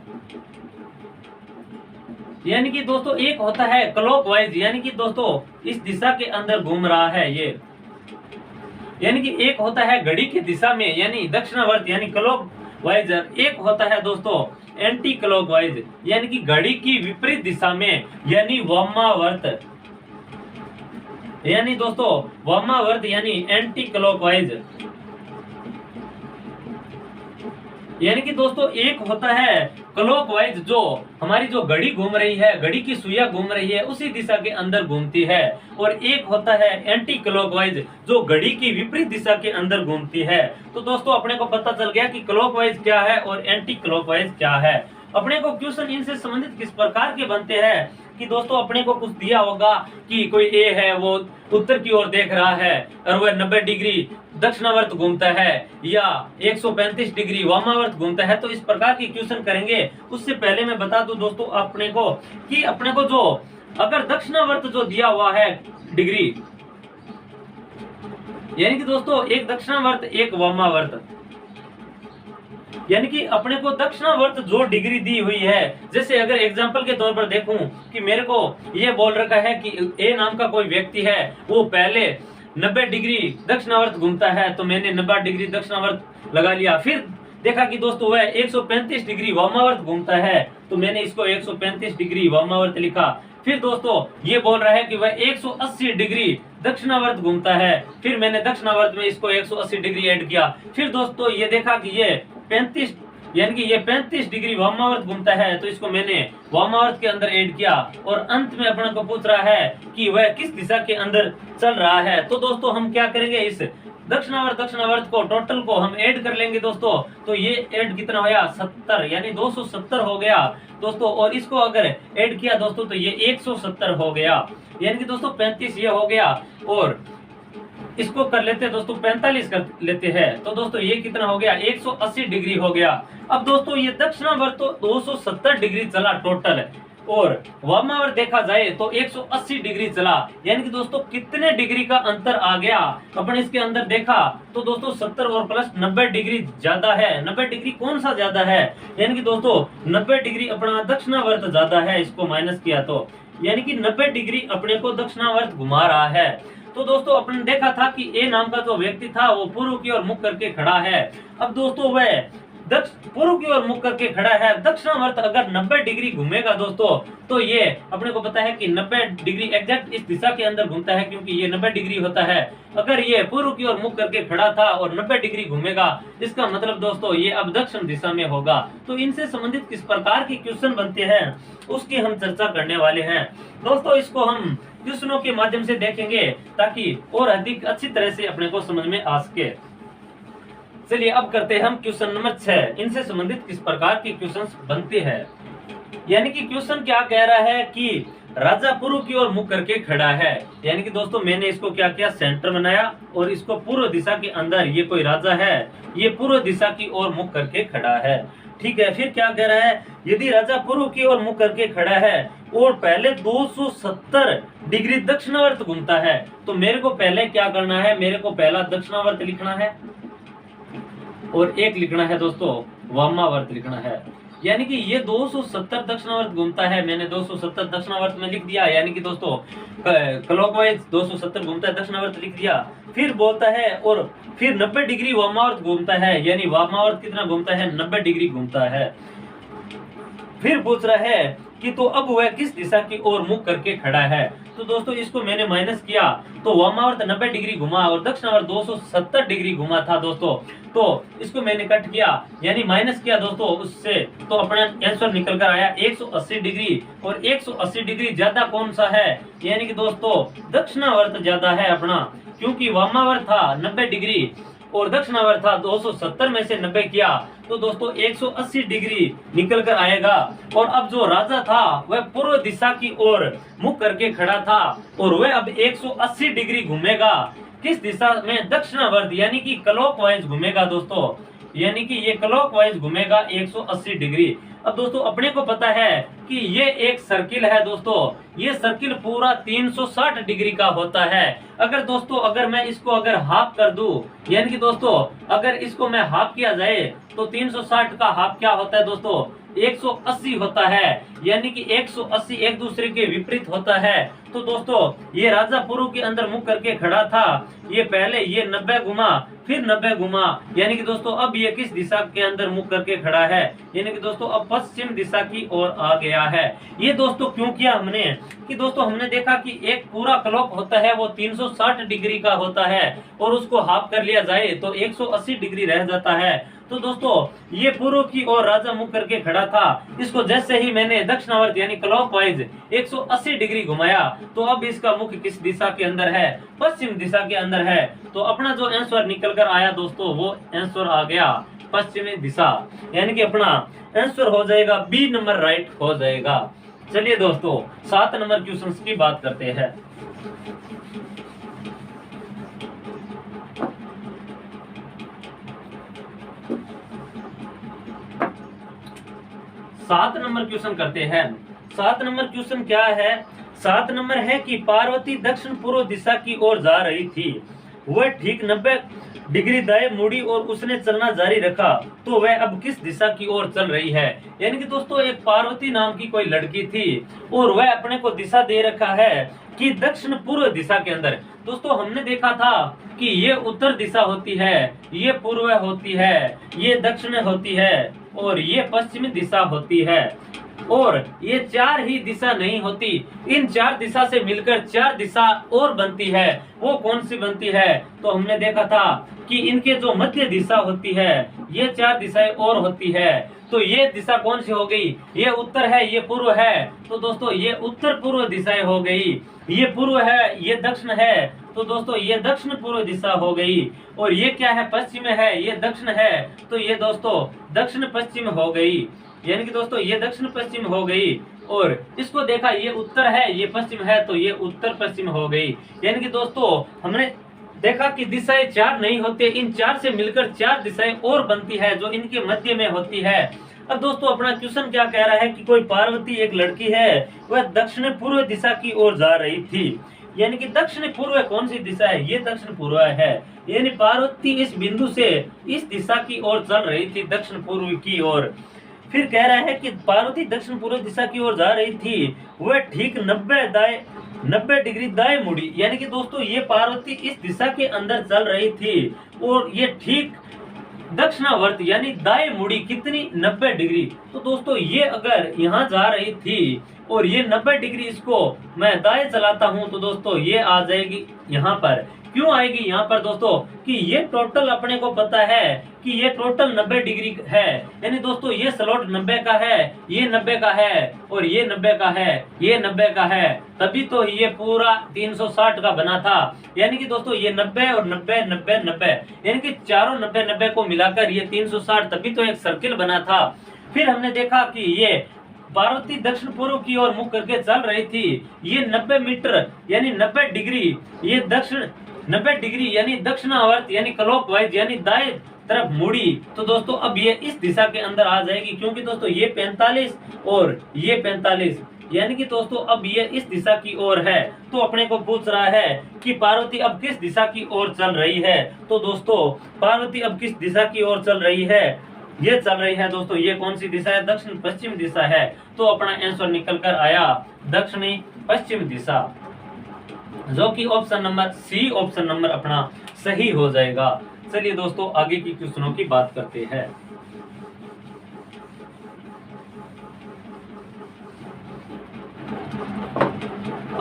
यानी कि दोस्तों एक होता है क्लॉकवाइज यानी कि दोस्तों इस दिशा के अंदर घूम रहा है ये, यानी कि एक होता है घड़ी की दिशा में यानी दक्षिणावर्त यानी क्लॉकवाइज। एक होता है दोस्तों एंटी क्लॉकवाइज यानी कि घड़ी की विपरीत दिशा में यानी वामावर्त, यानी दोस्तों वामावर्त यानी एंटी क्लॉकवाइज। यानी कि दोस्तों एक होता है क्लॉकवाइज, जो हमारी जो घड़ी घूम रही है, घड़ी की सुइयां घूम रही है उसी दिशा के अंदर घूमती है, और एक होता है एंटी क्लॉकवाइज, जो घड़ी की विपरीत दिशा के अंदर घूमती है। तो दोस्तों अपने को पता चल गया कि क्लॉकवाइज क्या है और एंटी क्लॉकवाइज क्या है। अपने को क्वेश्चन इनसे संबंधित किस प्रकार के बनते हैं कि दोस्तों अपने को कुछ दिया होगा कि कोई ए है, वो उत्तर की ओर देख रहा है और वह 90 डिग्री दक्षिणावर्त घूमता है या 135 डिग्री वामावर्त घूमता है। तो इस प्रकार की क्वेश्चन करेंगे। उससे पहले मैं बता दूं दोस्तों अपने को कि अपने को जो अगर दक्षिणावर्त जो दिया हुआ है डिग्री, यानी कि दोस्तों एक दक्षिणावर्त एक वामावर्त, यानी कि अपने को दक्षिणावर्त जो डिग्री दी हुई है, जैसे अगर एग्जांपल के तौर पर देखूं कि मेरे को ये बोल रखा है कि ए नाम का कोई व्यक्ति है, वो पहले 90 डिग्री दक्षिणावर्त घूमता है, तो मैंने 90 डिग्री दक्षिणावर्त लगा लिया। फिर देखा कि दोस्तों वह 135 डिग्री वामावर्त घूमता है, तो मैंने इसको 135 डिग्री वामावर्त लिखा। फिर दोस्तों ये बोल रहा है कि वह 180 डिग्री दक्षिणावर्त घूमता है, फिर मैंने दक्षिणावर्त में इसको 180 डिग्री ऐड किया। फिर दोस्तों ये देखा कि ये 35 यानी कि ये 35 डिग्री वामावर्त घूमता है, तो इसको मैंने वामावर्त के अंदर ऐड किया। और अंत में अपने को पूछ रहा है कि वह किस दिशा के अंदर चल रहा है। तो दोस्तों हम क्या करेंगे, इस दक्षिणावर्त को टोटल को हम ऐड कर लेंगे दोस्तों। तो ये ऐड कितना होया 70, यानी 270 हो गया दोस्तों। और इसको अगर ऐड किया दोस्तों तो ये 170 हो गया, यानी कि दोस्तों 35 ये हो गया, और इसको कर लेते हैं दोस्तों 45 कर लेते हैं। तो दोस्तों ये कितना हो गया 180 डिग्री हो गया। अब दोस्तों ये दक्षिणावर्त तो 270 डिग्री चला टोटल, और वामावर्त देखा जाए तो 180 डिग्री चला, यानी कि दोस्तों कितने डिग्री का अंतर आ गया। अपन इसके अंदर देखा तो दोस्तों 70 और प्लस 90 डिग्री ज्यादा है। 90 डिग्री कौन सा ज्यादा है, यानी कि दोस्तों 90 डिग्री अपना दक्षिणावर्त ज्यादा है, इसको माइनस किया तो यानी कि 90 डिग्री अपने को दक्षिणावर्त घुमा रहा है। तो दोस्तों अपने देखा था कि ए नाम का जो व्यक्ति था वो पूर्व की ओर मुख करके खड़ा है। अब दोस्तों वह पूर्व की ओर मुख करके खड़ा है, दक्षिणावर्त अगर 90 डिग्री घूमेगा दोस्तों, तो ये अपने को पता है कि 90 डिग्री एग्जैक्ट इस दिशा के अंदर घूमता है, क्योंकि ये 90 डिग्री होता है। अगर ये पूर्व की ओर मुख करके खड़ा था और 90 डिग्री घूमेगा, इसका मतलब दोस्तों ये अब दक्षिण दिशा में होगा। तो इनसे संबंधित किस प्रकार के क्वेश्चन बनते हैं उसकी हम चर्चा करने वाले हैं दोस्तों। इसको हम क्वेश्चनों के माध्यम से देखेंगे ताकि और अधिक अच्छी तरह से अपने को समझ में आ सके। चलिए अब करते हैं हम क्वेश्चन नंबर 6। इनसे संबंधित किस प्रकार के क्वेश्चंस बनते हैं। यानी कि क्वेश्चन क्या कह रहा है कि राजा पूर्व की ओर मुख करके खड़ा है, यानी कि दोस्तों मैंने इसको क्या किया सेंटर बनाया और इसको पूर्व दिशा के अंदर, ये कोई राजा है, ये पूर्व दिशा की ओर मुख करके खड़ा है। ठीक है, फिर क्या कह रहा है, यदि राजा पूर्व की ओर मुख करके खड़ा है और पहले 270 डिग्री दक्षिणावर्त घूमता है, तो मेरे को पहले क्या करना है, मेरे को पहला दक्षिणावर्त लिखना है और एक लिखना है दोस्तों वामावर्त लिखना है। यानी कि ये 270 दक्षिणावर्त घूमता है, मैंने 270 दक्षिणावर्त में लिख दिया, यानी कि दोस्तों क्लॉकवाइज 270 घूमता है, दक्षिणावर्त लिख दिया। फिर बोलता है और फिर 90 डिग्री वामावर्त घूमता है, यानी वामावर्त कितना घूमता है 90 डिग्री घूमता है। फिर पूछ रहा है कि तो अब वह किस दिशा की ओर मुख करके खड़ा है। तो दोस्तों इसको मैंने माइनस किया, तो वामावर्त 90 डिग्री घुमा और दक्षिणावर्त 270 डिग्री घुमा था दोस्तों। तो इसको मैंने कट किया यानी माइनस किया दोस्तों उससे, तो अपना आंसर निकल कर आया 180 डिग्री। और 180 डिग्री ज्यादा कौन सा है, यानी कि दोस्तों दक्षिणावर्त ज्यादा है अपना, क्योंकि वामावर्त था 90 डिग्री और दक्षिणावर्त था 270 में से 90 किया तो दोस्तों 180 डिग्री निकल कर आएगा। और अब जो राजा था वह पूर्व दिशा की ओर मुख करके खड़ा था और वह अब 180 डिग्री घूमेगा, किस दिशा में, दक्षिणावर्त, यानी कि क्लॉकवाइज घूमेगा दोस्तों, यानी कि ये क्लॉकवाइज घूमेगा 180 डिग्री। अब दोस्तों अपने को पता है कि ये एक सर्किल है दोस्तों, ये सर्किल पूरा 360 डिग्री का होता है। अगर दोस्तों अगर मैं इसको अगर हाफ कर दूं, यानी कि दोस्तों अगर इसको मैं हाफ किया जाए तो 360 का हाफ क्या होता है दोस्तों 180 होता है, यानी कि 180 एक दूसरे के विपरीत होता है। तो दोस्तों ये राजा पूर्व के अंदर मुख करके खड़ा था, ये पहले ये 90 घुमा फिर 90 घुमा, यानी कि दोस्तों अब ये किस दिशा के अंदर मुख करके खड़ा है, यानी कि दोस्तों अब पश्चिम दिशा की ओर आ गया है। ये दोस्तों क्यों किया हमने कि दोस्तों हमने देखा कि एक पूरा क्लॉक होता है वो 360 डिग्री का होता है और उसको हाफ कर लिया जाए तो 180 डिग्री रह जाता है। तो दोस्तों ये पूर्व की ओर राजा मुख करके खड़ा था, इसको जैसे ही मैंने दक्षिणावर्त यानी क्लॉकवाइज 180 डिग्री घुमाया तो अब इसका मुख किस दिशा के अंदर है, पश्चिम दिशा के अंदर है। तो अपना जो आंसर निकल कर आया दोस्तों वो आंसर आ गया पश्चिमी दिशा, यानी कि अपना आंसर हो जाएगा बी नंबर राइट हो जाएगा। चलिए दोस्तों 7 नंबर क्वेश्चन की बात करते हैं। सात नंबर क्वेश्चन करते हैं। 7 नंबर क्वेश्चन क्या है? 7 नंबर है कि पार्वती दक्षिण पूर्व दिशा की ओर जा रही थी, वह ठीक 90 डिग्री दाएं मुड़ी और उसने चलना जारी रखा, तो वह अब किस दिशा की ओर चल रही है। यानी कि दोस्तों एक पार्वती नाम की कोई लड़की थी और वह अपने को दिशा दे रखा है कि दक्षिण पूर्व दिशा के अंदर। दोस्तों हमने देखा था कि ये उत्तर दिशा होती है, ये पूर्व होती है, ये दक्षिण होती है और ये पश्चिमी दिशा होती है, और ये 4 ही दिशा नहीं होती, इन 4 दिशा से मिलकर 4 दिशा और बनती है। वो कौन सी बनती है? तो हमने देखा था कि इनके जो मध्य दिशा होती है ये 4 दिशाएं और होती है। तो ये दिशा कौन सी हो गई? ये उत्तर है, ये पूर्व है। तो दोस्तों ये उत्तर पूर्व दिशाएं हो गई। ये पूर्व है, ये दक्षिण है, तो दोस्तों ये दक्षिण पूर्व दिशा हो गई। और ये क्या है? पश्चिम है, ये दक्षिण है, तो ये दोस्तों दक्षिण पश्चिम हो गई। यानी कि दोस्तों ये दक्षिण पश्चिम हो गई। और इसको देखा ये उत्तर है, ये पश्चिम है, तो ये उत्तर पश्चिम हो गई। यानी कि दोस्तों हमने देखा कि दिशाएं 4 नहीं होते, इन 4 से मिलकर 4 दिशाएं और बनती है जो इनके मध्य में होती है। अब दोस्तों अपना क्वेश्चन क्या कह रहा है कि कोई पार्वती एक लड़की है, वह दक्षिण पूर्व दिशा की ओर जा रही थी। यानी कि दक्षिण पूर्व कौन सी दिशा है? ये दक्षिण पूर्व है। यानी पार्वती इस बिंदु से इस दिशा की ओर चल रही थी, दक्षिण पूर्व की ओर। फिर कह रहा है कि पार्वती दक्षिण पूर्व दिशा की ओर जा रही थी, वह ठीक 90 डिग्री दाएं मुड़ी। यानी कि दोस्तों ये पार्वती इस दिशा के अंदर चल रही थी और ये ठीक दक्षिणावर्त यानी दाएं मुड़ी कितनी? 90 डिग्री। तो दोस्तों ये अगर यहाँ जा रही थी और ये 90 डिग्री इसको मैं दाएं चलाता हूँ तो दोस्तों ये आ जाएगी यहाँ पर। क्यों आएगी यहाँ पर दोस्तों? कि ये टोटल अपने को पता है कि ये टोटल 90 डिग्री है। यानी दोस्तों ये स्लॉट 90 का है, ये 90 का है और ये 90 का है, ये 90 का है, तभी तो ये पूरा 360 का बना था। यानी कि दोस्तों ये 90 और 90 90 90 यानी कि चारों 90 90 को मिलाकर ये 360, तभी तो एक सर्किल बना था। फिर हमने देखा कि ये पार्वती दक्षिण पूर्व की ओर मुख करके चल रही थी, ये 90 मीटर यानी 90 डिग्री, ये दक्षिण 90 डिग्री यानी दक्षिणावर्त यानी क्लॉकवाइज यानी दाएं तरफ मुड़ी। तो दोस्तों अब ये इस दिशा के अंदर आ जाएगी, क्योंकि दोस्तों ये 45 और ये 45 यानी कि दोस्तों अब ये इस दिशा की ओर है। तो अपने को पूछ रहा है कि पार्वती अब किस दिशा की ओर चल रही है। तो दोस्तों पार्वती अब किस दिशा की ओर चल रही है? ये चल रही है दोस्तों, ये कौन सी दिशा है? दक्षिण पश्चिम दिशा है। तो अपना आंसर निकल कर आया दक्षिणी पश्चिम दिशा, जो कि option number C option number अपना सही हो जाएगा। चलिए दोस्तों आगे की क्वेश्चनों की बात करते हैं।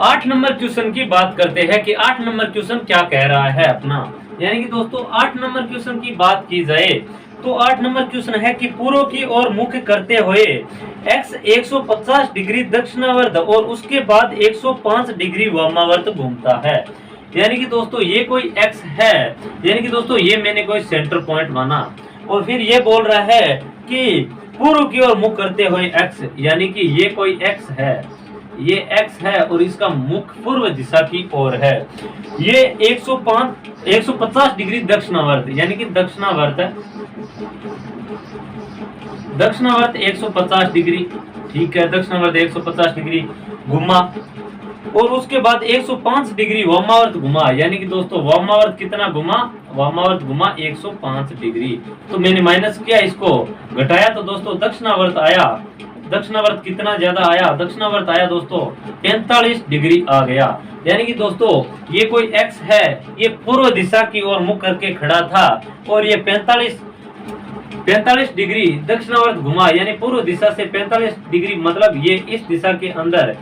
आठ नंबर क्वेश्चन की बात करते हैं कि 8 नंबर क्वेश्चन क्या कह रहा है अपना। यानी कि दोस्तों 8 नंबर क्वेश्चन की बात की जाए तो 8 नंबर क्वेश्चन है कि पूर्व की ओर मुख करते हुए x 150 डिग्री दक्षिणावर्त और उसके बाद 105 डिग्री वामावर्त घूमता है। यानी कि दोस्तों ये कोई x है, यानी कि दोस्तों ये मैंने कोई सेंटर पॉइंट माना और फिर ये बोल रहा है कि पूर्व की ओर मुख करते हुए x, यानी कि ये कोई x है, ये x है और इसका मुख पूर्व दिशा की ओर है। ये 150 डिग्री दक्षिणावर्त यानी कि दक्षिणावर्त 150 डिग्री, ठीक है, दक्षिणावर्त 150 डिग्री घुमा और उसके बाद 105 डिग्री वामावर्त घुमा। यानी कि दोस्तों वामावर्त कितना घुमा? वामावर्त घुमा 105 डिग्री। तो मैंने माइनस किया, इसको घटाया तो दोस्तों दक्षिणावर्त आया। दक्षिणावर्त कितना ज्यादा आया? दक्षिणावर्त आया दोस्तों 45 डिग्री आ गया। यानी कि दोस्तों ये कोई x है, ये पूर्व दिशा की ओर मुख करके खड़ा था और ये 45 डिग्री दक्षिणावर्त घुमा, यानी पूर्व दिशा से 45 डिग्री, मतलब ये इस दिशा के अंदर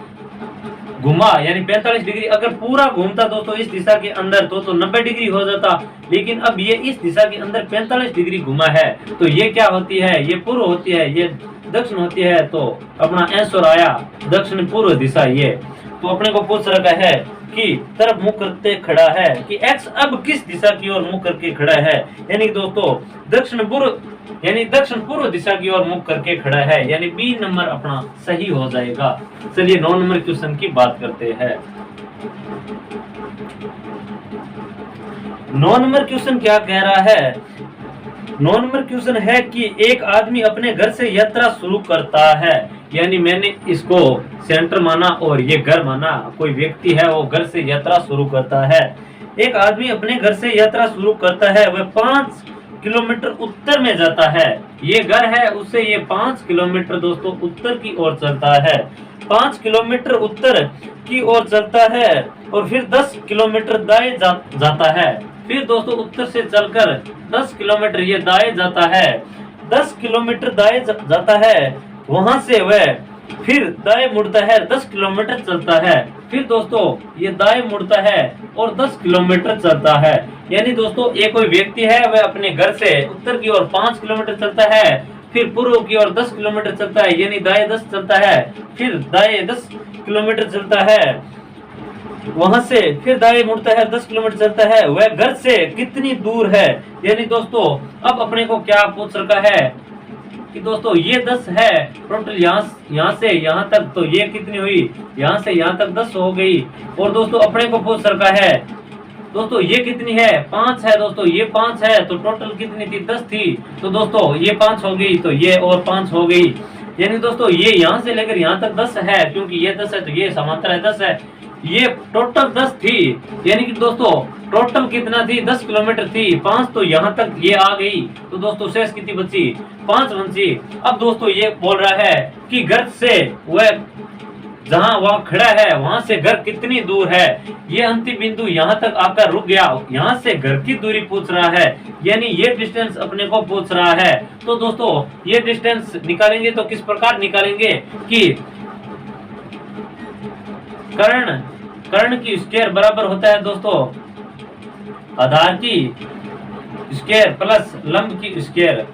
घुमा यानी 45 डिग्री अगर पूरा घूमता दोस्तों इस दिशा के अंदर तो 90 डिग्री हो जाता, लेकिन अब ये इस दिशा के अंदर 45 डिग्री घुमा है, तो ये क्या होती है, ये पूर्व होती है, ये दक्षिण होती है। तो अपना आंसर आया दक्षिण पूर्व दिशा। ये तो अपने को पूछ रखा है कि तरफ मुख करते खड़ा है कि एक्स अब किस दिशा की ओर मुख करके खड़ा है, यानी दोस्तों दक्षिण पूर्व यानी दक्षिण पूर्व दिशा की ओर मुख करके खड़ा है, यानी बी नंबर अपना सही हो जाएगा। चलिए 9 नंबर क्वेश्चन की बात करते हैं। 9 नंबर क्वेश्चन क्या कह रहा है, 9 नंबर क्वेश्चन है कि एक आदमी अपने घर से यात्रा शुरू करता है, यानी मैंने इसको सेंटर माना और ये घर माना, कोई व्यक्ति है वो घर से यात्रा शुरू करता है। एक आदमी अपने घर से यात्रा शुरू करता है, वह 5 किलोमीटर उत्तर में जाता है। ये घर है, उससे ये 5 किलोमीटर दोस्तों उत्तर की ओर चलता है, 5 किलोमीटर उत्तर की ओर चलता है और फिर 10 किलोमीटर दाएं जाता है। फिर दोस्तों उत्तर से चलकर 10 किलोमीटर ये दाएं जाता है, 10 किलोमीटर दाएं जाता है, वहां से वह फिर दाएं मुड़ता है, 10 किलोमीटर चलता है। फिर दोस्तों ये दाएं मुड़ता है और 10 किलोमीटर चलता है, यानी दोस्तों एक कोई व्यक्ति है वह अपने घर से उत्तर की ओर 5 किलोमीटर चलता है, फिर पूर्व की ओर 10 किलोमीटर चलता है, यानी दाएं 10 चलता है, फिर दाएं 10 किलोमीटर चलता है, वहां से फिर दाएं मुड़ता है, 10 किलोमीटर चलता है। वह घर से कितनी दूर है, यानी दोस्तों अब अपने को क्या पूछ रखा है कि दोस्तों ये 10 है टोटल, यहाँ से यहाँ तक, तो ये कितनी हुई, यहाँ से यहाँ तक 10 हो गई। और दोस्तों अपने को पूछ रखा है दोस्तों ये कितनी है, 5 है दोस्तों, ये 5 है, तो टोटल कितनी थी, 10 थी, तो दोस्तों ये 5 हो गई, तो ये और 5 हो गई, यानी दोस्तों ये यहाँ से लेकर यहाँ तक 10 है, क्योंकि ये 10 है तो ये समांतर है 10 है, ये टोटल 10 थी, यानी कि दोस्तों टोटल कितना थी, 10 किलोमीटर थी, 5 तो यहाँ तक ये आ गई, तो दोस्तों शेष कितनी बची, 5 बची। अब दोस्तों ये बोल रहा है कि घर से वह जहां वह खड़ा है वहां से घर कितनी दूर है, ये अंतिम बिंदु यहाँ तक आकर रुक गया, यहाँ से घर की दूरी पूछ रहा है, यानी ये डिस्टेंस अपने को पूछ रहा है। तो दोस्तों ये डिस्टेंस निकालेंगे तो किस प्रकार निकालेंगे कि कर्ण की स्क्वायर बराबर होता है दोस्तों आधार की स्क्वायर प्लस लंब की स्क्वायर,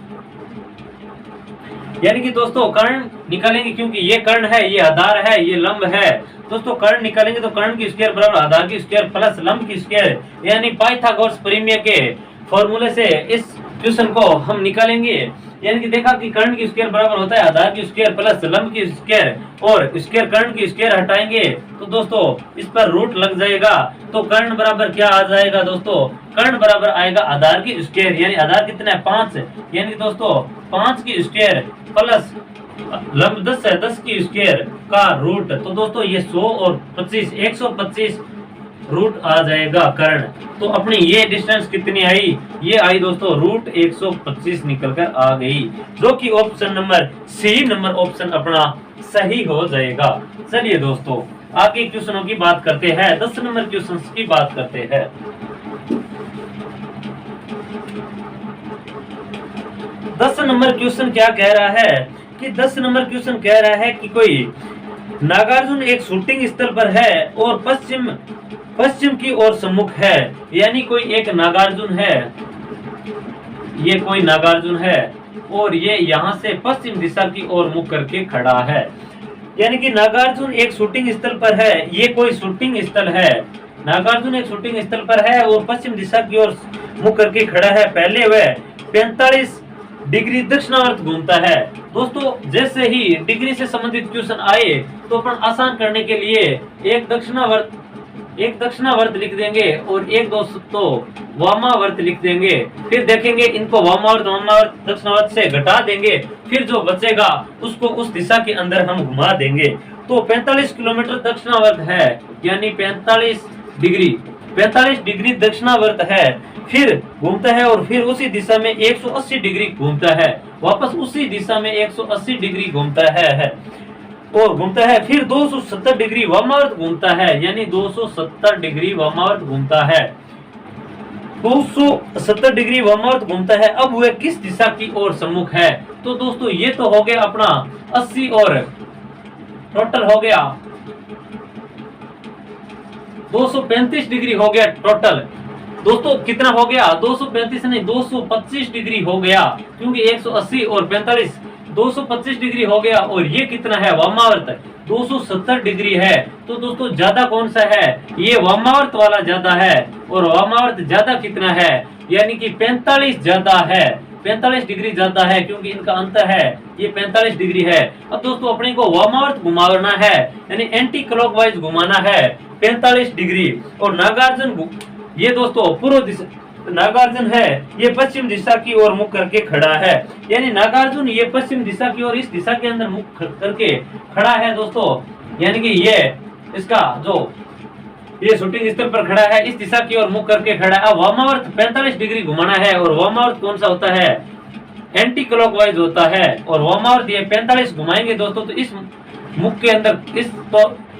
यानी कि दोस्तों कर्ण निकालेंगे, क्योंकि ये कर्ण है, ये आधार है, ये लंब है, दोस्तों कर्ण निकालेंगे तो कर्ण की स्क्वायर बराबर आधार की स्क्वायर प्लस लंब की स्क्वायर, यानी पाइथागोरस प्रमेय के फॉर्मूले से इस क्वेश्चन को हम निकालेंगे। यानी कि देखा कि कर्ण की स्क्वायर बराबर होता है आधार की स्क्वायर प्लस लंब की स्क्वायर, और स्क्वायर कर्ण की स्क्वायर हटाएंगे तो दोस्तों इस पर रूट लग जाएगा, तो कर्ण बराबर क्या आ जाएगा दोस्तों, कर्ण बराबर आएगा आधार की स्क्वायर, यानी आधार कितना है 5, यानी कि दोस्तों 5 की स्क्वायर प्लस लंब 10 है, 10 की स्क्वायर का रूट, तो दोस्तों ये 100 और 25 125 रूट आ जाएगा कर्ण। तो अपनी ये डिस्टेंस कितनी आई, ये आई दोस्तों रूट 125 निकलकर आ गई, जो कि option number C number option अपना सही हो जाएगा। चलिए दोस्तों आगे क्वेश्चनों की बात करते हैं, 10 नंबर क्वेश्चन की बात करते हैं। 10 नंबर क्वेश्चन क्या कह रहा है कि 10 नंबर क्वेश्चन कह रहा है कि कोई नागार्जुन एक शूटिंग स्थल पर है और पश्चिम की ओर सम्मुख है, यानी कोई एक नागार्जुन है, ये कोई नागार्जुन है और ये यहाँ से पश्चिम दिशा की ओर मुख करके खड़ा है, यानी कि नागार्जुन एक शूटिंग स्थल पर है, ये कोई शूटिंग स्थल है, नागार्जुन एक शूटिंग स्थल पर है और पश्चिम दिशा की ओर मुख करके खड़ा है। पहले वह 45 डिग्री दक्षिणावर्त घूमता है। दोस्तों जैसे ही डिग्री से संबंधित क्वेश्चन आए तो अपन आसान करने के लिए एक दक्षिणावर्त लिख देंगे और एक दोस्तों वामावर्त लिख देंगे, फिर देखेंगे इनको वामावर्त दक्षिणावर्त से घटा देंगे, फिर जो बचेगा उसको उस दिशा के अंदर हम घुमा देंगे। तो 45 किलोमीटर दक्षिणावर्त है, यानी 45 डिग्री दक्षिणावर्त है, फिर घूमता है और फिर उसी दिशा में 180 डिग्री घूमता है, वापस उसी दिशा में 180 डिग्री घूमता है और घूमता है, फिर 270 डिग्री वामावर्त घूमता है, यानी 270 डिग्री वामावर्त घूमता है, 270 डिग्री वामावर्त घूमता है। अब वह किस दिशा की ओर सम्मुख है, तो दोस्तों ये तो हो गया अपना 80 और टोटल हो गया 235 डिग्री हो गया टोटल। दोस्तों कितना हो गया, 235 नहीं 225 डिग्री हो गया, क्योंकि 180 और 45 225 डिग्री हो गया। और ये कितना है, वामावर्त 270 डिग्री है। तो दोस्तों ज्यादा कौन सा है, ये वामावर्त वाला ज्यादा है। और वामावर्त ज्यादा कितना है, यानी कि 45 ज्यादा है, 45 डिग्री ज्यादा है, क्योंकि इनका अंतर है, ये 45 डिग्री है। अब दोस्तों अपने को वामावर्त घुमाना है, यानी एंटी क्लॉकवाइज घुमाना है 45 डिग्री। और नागार्जुन ये दोस्तों पूर्व दिशा, नागार्जुन है ये पश्चिम दिशा की ओर मुख करके खड़ा है, यानी नागार्जुन ये पश्चिम दिशा की ओर इस दिशा के अंदर मुख करके खड़ा है दोस्तों, यानी कि ये इसका जो ये शूटिंग स्थल पर खड़ा है, इस दिशा की ओर मुख करके खड़ा है। अब वामावर्त 45 डिग्री घुमाना है, और वामावर्त कौन सा होता है, एंटी क्लॉकवाइज होता है। और वामावर्त ये 45 घुमाएंगे दोस्तों, तो इस मुख के अंदर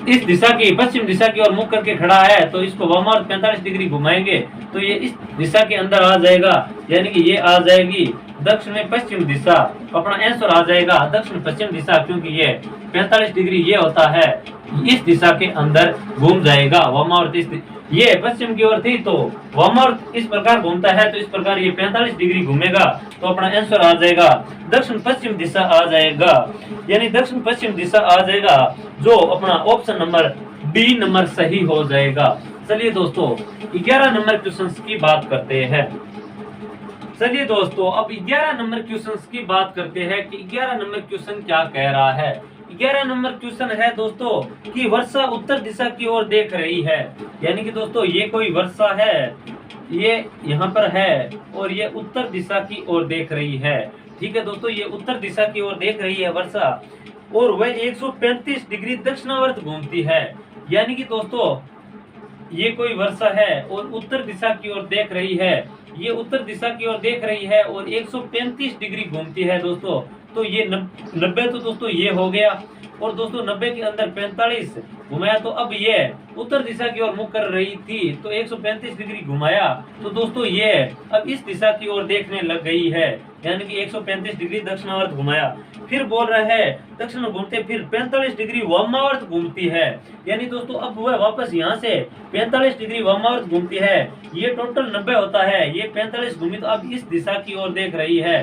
इस दिशा की पश्चिम दिशा की ओर मुख करके खड़ा है, तो इसको वामावर्त 45 डिग्री घुमाएंगे तो ये इस दिशा के अंदर आ जाएगा, यानी कि ये आ जाएगी दक्षिण में पश्चिम दिशा। अपना आंसर आ जाएगा दक्षिण पश्चिम दिशा, क्योंकि ये 45 डिग्री ये होता है, इस दिशा के अंदर घूम जाएगा वामावर्त। ये पश्चिम की ओर थी, तो वामावर्त इस प्रकार घूमता है, तो इस प्रकार ये 45 डिग्री घूमेगा, तो अपना आंसर आ जाएगा दक्षिण पश्चिम दिशा आ जाएगा, यानी दक्षिण पश्चिम दिशा आ जाएगा, जो अपना ऑप्शन नंबर डी नंबर सही हो जाएगा। चलिए दोस्तों 11 नंबर क्वेश्चन की बात करते हैं। चलिए दोस्तों अब 11 नंबर क्वेश्चन की बात करते हैं कि 11 नंबर क्वेश्चन क्या कह रहा है। 11 नंबर क्वेश्चन है दोस्तों कि वर्षा उत्तर दिशा की ओर देख रही है, यानी कि दोस्तों ये कोई वर्षा है, ये यहाँ पर है, और ये उत्तर दिशा की ओर देख रही है। ठीक है दोस्तों, ये उत्तर दिशा की ओर देख रही है वर्षा, और वह 135 डिग्री दक्षिणावर्त घूमती है, यानी कि दोस्तों ये कोई वर्षा है और उत्तर दिशा की ओर देख रही है, ये उत्तर दिशा की ओर देख रही है और 135 डिग्री घूमती है दोस्तों। तो ये 90 तो दोस्तों ये हो गया, और दोस्तों 90 के अंदर 45 घुमाया, तो अब ये उत्तर दिशा की ओर मुख कर रही थी, तो 135 डिग्री घुमाया, तो दोस्तों ये अब इस दिशा की ओर देखने लग गई है, यानी कि 135 डिग्री दक्षिणावर्त घुमाया। फिर बोल रहा है दक्षिण घूमते फिर 45 डिग्री वामावर्त घूमती है, यानी दोस्तों अब वह वापस यहाँ से 45 डिग्री वामावर्त घूमती है। ये टोटल 90 होता है, ये 45 घूमी, तो अब इस दिशा की ओर देख रही है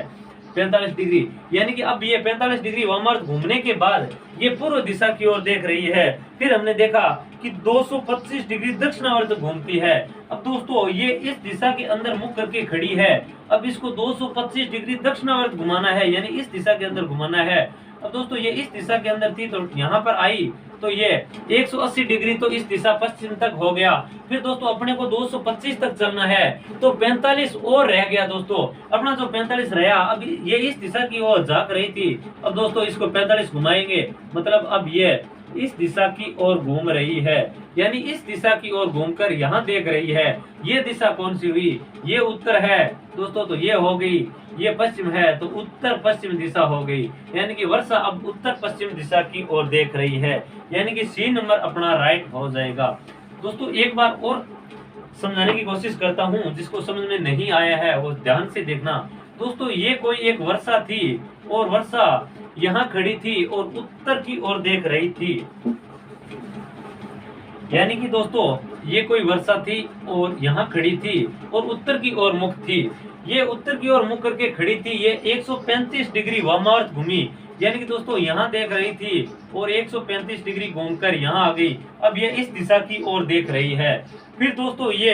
45 डिग्री, यानी कि अब ये 45 डिग्री वामावर्त घूमने के बाद ये पूर्व दिशा की ओर देख रही है। फिर हमने देखा कि 225 डिग्री दक्षिणावर्त घूमती है। अब दोस्तों ये इस दिशा के अंदर मुख करके खड़ी है, अब इसको 225 डिग्री दक्षिणावर्त घुमाना है, यानी इस दिशा के अंदर घुमाना है। अब दोस्तों ये इस दिशा के अंदर थी, तो यहाँ पर आई, तो ये 180 डिग्री तो इस दिशा पश्चिम तक हो गया। फिर दोस्तों अपने को 225 तक चलना है, तो 45 और रह गया दोस्तों। अपना जो 45 रहा, अब ये इस दिशा की ओर झांक रही थी, अब दोस्तों इसको 45 घुमाएंगे, मतलब अब ये इस दिशा की ओर घूम रही है, यानी इस दिशा की ओर घूमकर यहाँ देख रही है। ये दिशा कौन सी हुई, ये उत्तर है दोस्तों, तो ये हो गई, ये पश्चिम है, तो उत्तर पश्चिम दिशा हो गई, यानी कि वर्षा अब उत्तर पश्चिम दिशा की ओर देख रही है, यानी कि सी नंबर अपना राइट हो जाएगा। दोस्तों एक बार और समझाने की कोशिश करता हूँ, जिसको समझ में नहीं आया है वो ध्यान से देखना। दोस्तों ये कोई एक वर्षा थी, और वर्षा यहाँ खड़ी थी और उत्तर की ओर देख रही थी, यानी कि दोस्तों ये कोई वर्षा थी और यहाँ खड़ी थी और उत्तर की ओर मुख थी। ये उत्तर की ओर मुख करके खड़ी थी, ये 135 डिग्री वामावर्त घूमी, यानी कि दोस्तों यहाँ देख रही थी और 135 डिग्री घूमकर यहाँ आ गई। अब ये इस दिशा की ओर देख रही है। फिर दोस्तों ये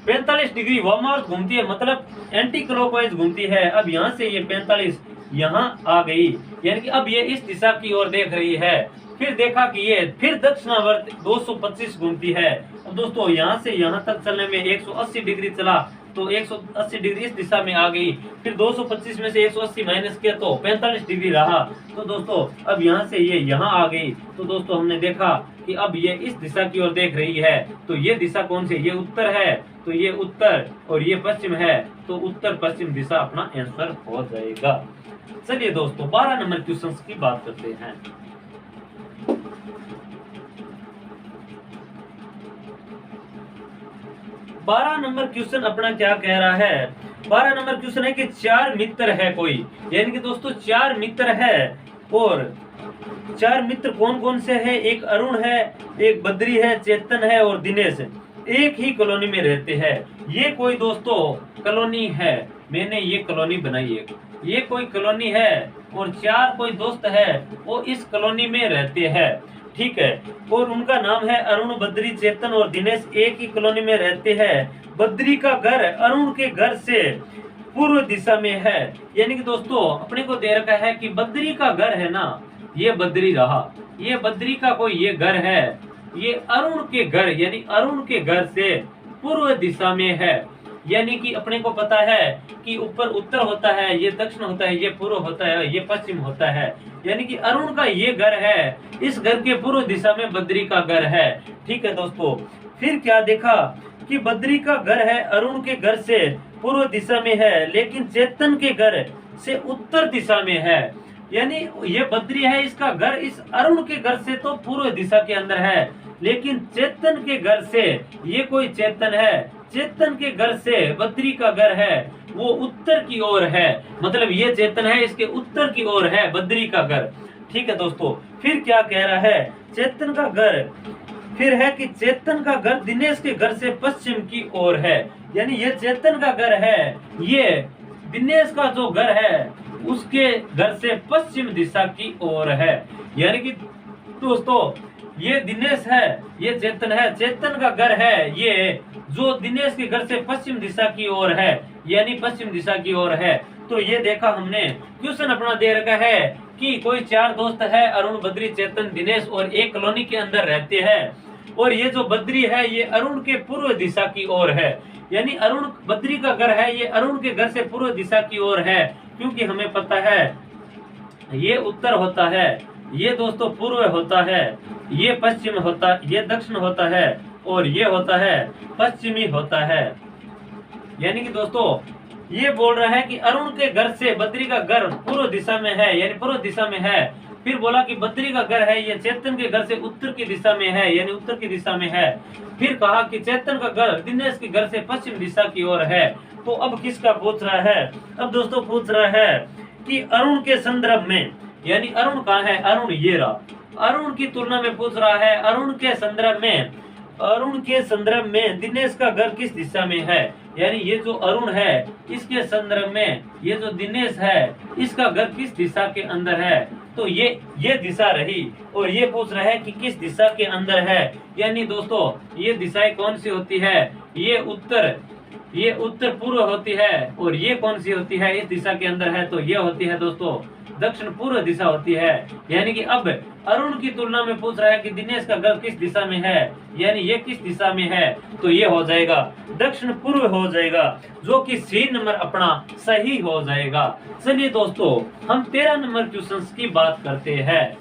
45 डिग्री वामावर्त घूमती है, मतलब एंटी क्लॉकवाइज घूमती है। अब यहाँ से ये 45 यहाँ आ गई, यानी कि अब ये इस दिशा की ओर देख रही है। फिर देखा कि ये फिर दक्षिणावर्त 225 घूमती है। अब दोस्तों यहाँ से यहाँ तक चलने में 180 डिग्री चला, तो 180 डिग्री इस दिशा में आ गई। फिर 225 में से 180 माइनस किया तो 45 डिग्री रहा। तो दोस्तों अब यहाँ से ये यहाँ आ गई, तो दोस्तों हमने देखा कि अब ये इस दिशा की ओर देख रही है। तो ये दिशा कौन सी, ये उत्तर है, तो ये उत्तर और ये पश्चिम है, तो उत्तर पश्चिम दिशा अपना आंसर हो जाएगा। चलिए दोस्तों 12 नंबर क्वेश्चन की बात करते हैं। बारह नंबर क्वेश्चन अपना क्या कह रहा है। 12 नंबर क्वेश्चन है कि 4 मित्र है कोई, यानी कि दोस्तों 4 मित्र है, और 4 मित्र कौन कौन से हैं? एक अरुण है, एक बद्री है, चेतन है और दिनेश। एक ही कॉलोनी में रहते हैं। ये कोई दोस्तों कॉलोनी है, मैंने ये कॉलोनी बनाई है, ये कोई कॉलोनी है और 4 कोई दोस्त है वो इस कॉलोनी में रहते हैं, ठीक है। और उनका नाम है अरुण, बद्री, चेतन और दिनेश। एक ही कॉलोनी में रहते हैं। बद्री का घर अरुण के घर से पूर्व दिशा में है। यानी कि दोस्तों अपने को दे रखा है कि बद्री का घर है ना, ये बद्री रहा, ये बद्री का कोई ये घर है, ये अरुण के घर यानी अरुण के घर से पूर्व दिशा में है। यानी कि अपने को पता है कि ऊपर उत्तर होता है, ये दक्षिण होता है, ये पूर्व होता है, ये पश्चिम होता है। यानी कि अरुण का ये घर है, इस घर के पूर्व दिशा में बद्री का घर है, ठीक है दोस्तों। फिर क्या देखा कि बद्री का घर है अरुण के घर से पूर्व दिशा में है, लेकिन चेतन के घर से उत्तर दिशा में है। यानी ये बद्री है, इसका घर इस अरुण के घर से तो पूर्व दिशा के अंदर है, लेकिन चेतन के घर से, ये कोई चेतन है, चेतन के घर से बद्री का घर है वो उत्तर की ओर है। मतलब ये चेतन है, इसके उत्तर की ओर है बद्री का घर, ठीक है दोस्तों। फिर क्या कह रहा है? चेतन का घर फिर है कि चेतन का घर दिनेश के घर से पश्चिम की ओर है। यानी ये चेतन का घर है, ये दिनेश का जो घर है उसके घर से पश्चिम दिशा की ओर है। यानी कि दोस्तों ये दिनेश है, ये चेतन है, चेतन का घर है ये जो दिनेश के घर से पश्चिम दिशा की ओर है, यानी पश्चिम दिशा की ओर है। तो ये देखा हमने, क्वेश्चन अपना दे रखा है कि कोई 4 दोस्त है, अरुण, बद्री, चेतन, दिनेश और एक कॉलोनी के अंदर रहते हैं। और ये जो बद्री है ये अरुण के पूर्व दिशा की ओर है। यानी अरुण, बद्री का घर है ये अरुण के घर से पूर्व दिशा की ओर है, क्योंकि हमें पता है ये उत्तर होता है, ये दोस्तों पूर्व होता है, ये पश्चिम होता, ये दक्षिण होता है और ये होता है पश्चिमी होता है। यानी कि दोस्तों ये बोल रहा है कि अरुण के घर से बद्री का घर पूर्व दिशा में है, यानी पूर्व दिशा में है। फिर बोला कि बद्री का घर है ये चेतन के घर से उत्तर की दिशा में है, यानी उत्तर की दिशा में है। फिर कहा कि चेतन का घर दिनेश के घर से पश्चिम दिशा की ओर है। तो अब किसका पूछ रहा है? अब दोस्तों पूछ रहा है कि अरुण के संदर्भ में, यानी अरुण कहाँ है? अरुण ये रहा, अरुण की तुलना में पूछ रहा है। अरुण के संदर्भ में, अरुण के संदर्भ में दिनेश का घर किस दिशा में है? यानी ये जो अरुण है इसके संदर्भ में ये जो दिनेश है इसका घर किस दिशा के अंदर है? तो ये दिशा रही और ये पूछ रहा है कि किस दिशा के अंदर है। यानी दोस्तों ये दिशाएं कौन सी होती है? ये उत्तर पूर्व होती है और ये कौन सी होती है इस दिशा के अंदर है? तो ये होती है दोस्तों दक्षिण पूर्व दिशा होती है। यानी कि अब अरुण की तुलना में पूछ रहा है कि दिनेश का घर किस दिशा में है, यानी ये किस दिशा में है? तो ये हो जाएगा दक्षिण पूर्व हो जाएगा, जो कि सी नंबर अपना सही हो जाएगा। चलिए दोस्तों हम 13 नंबर क्वेश्चन की बात करते हैं।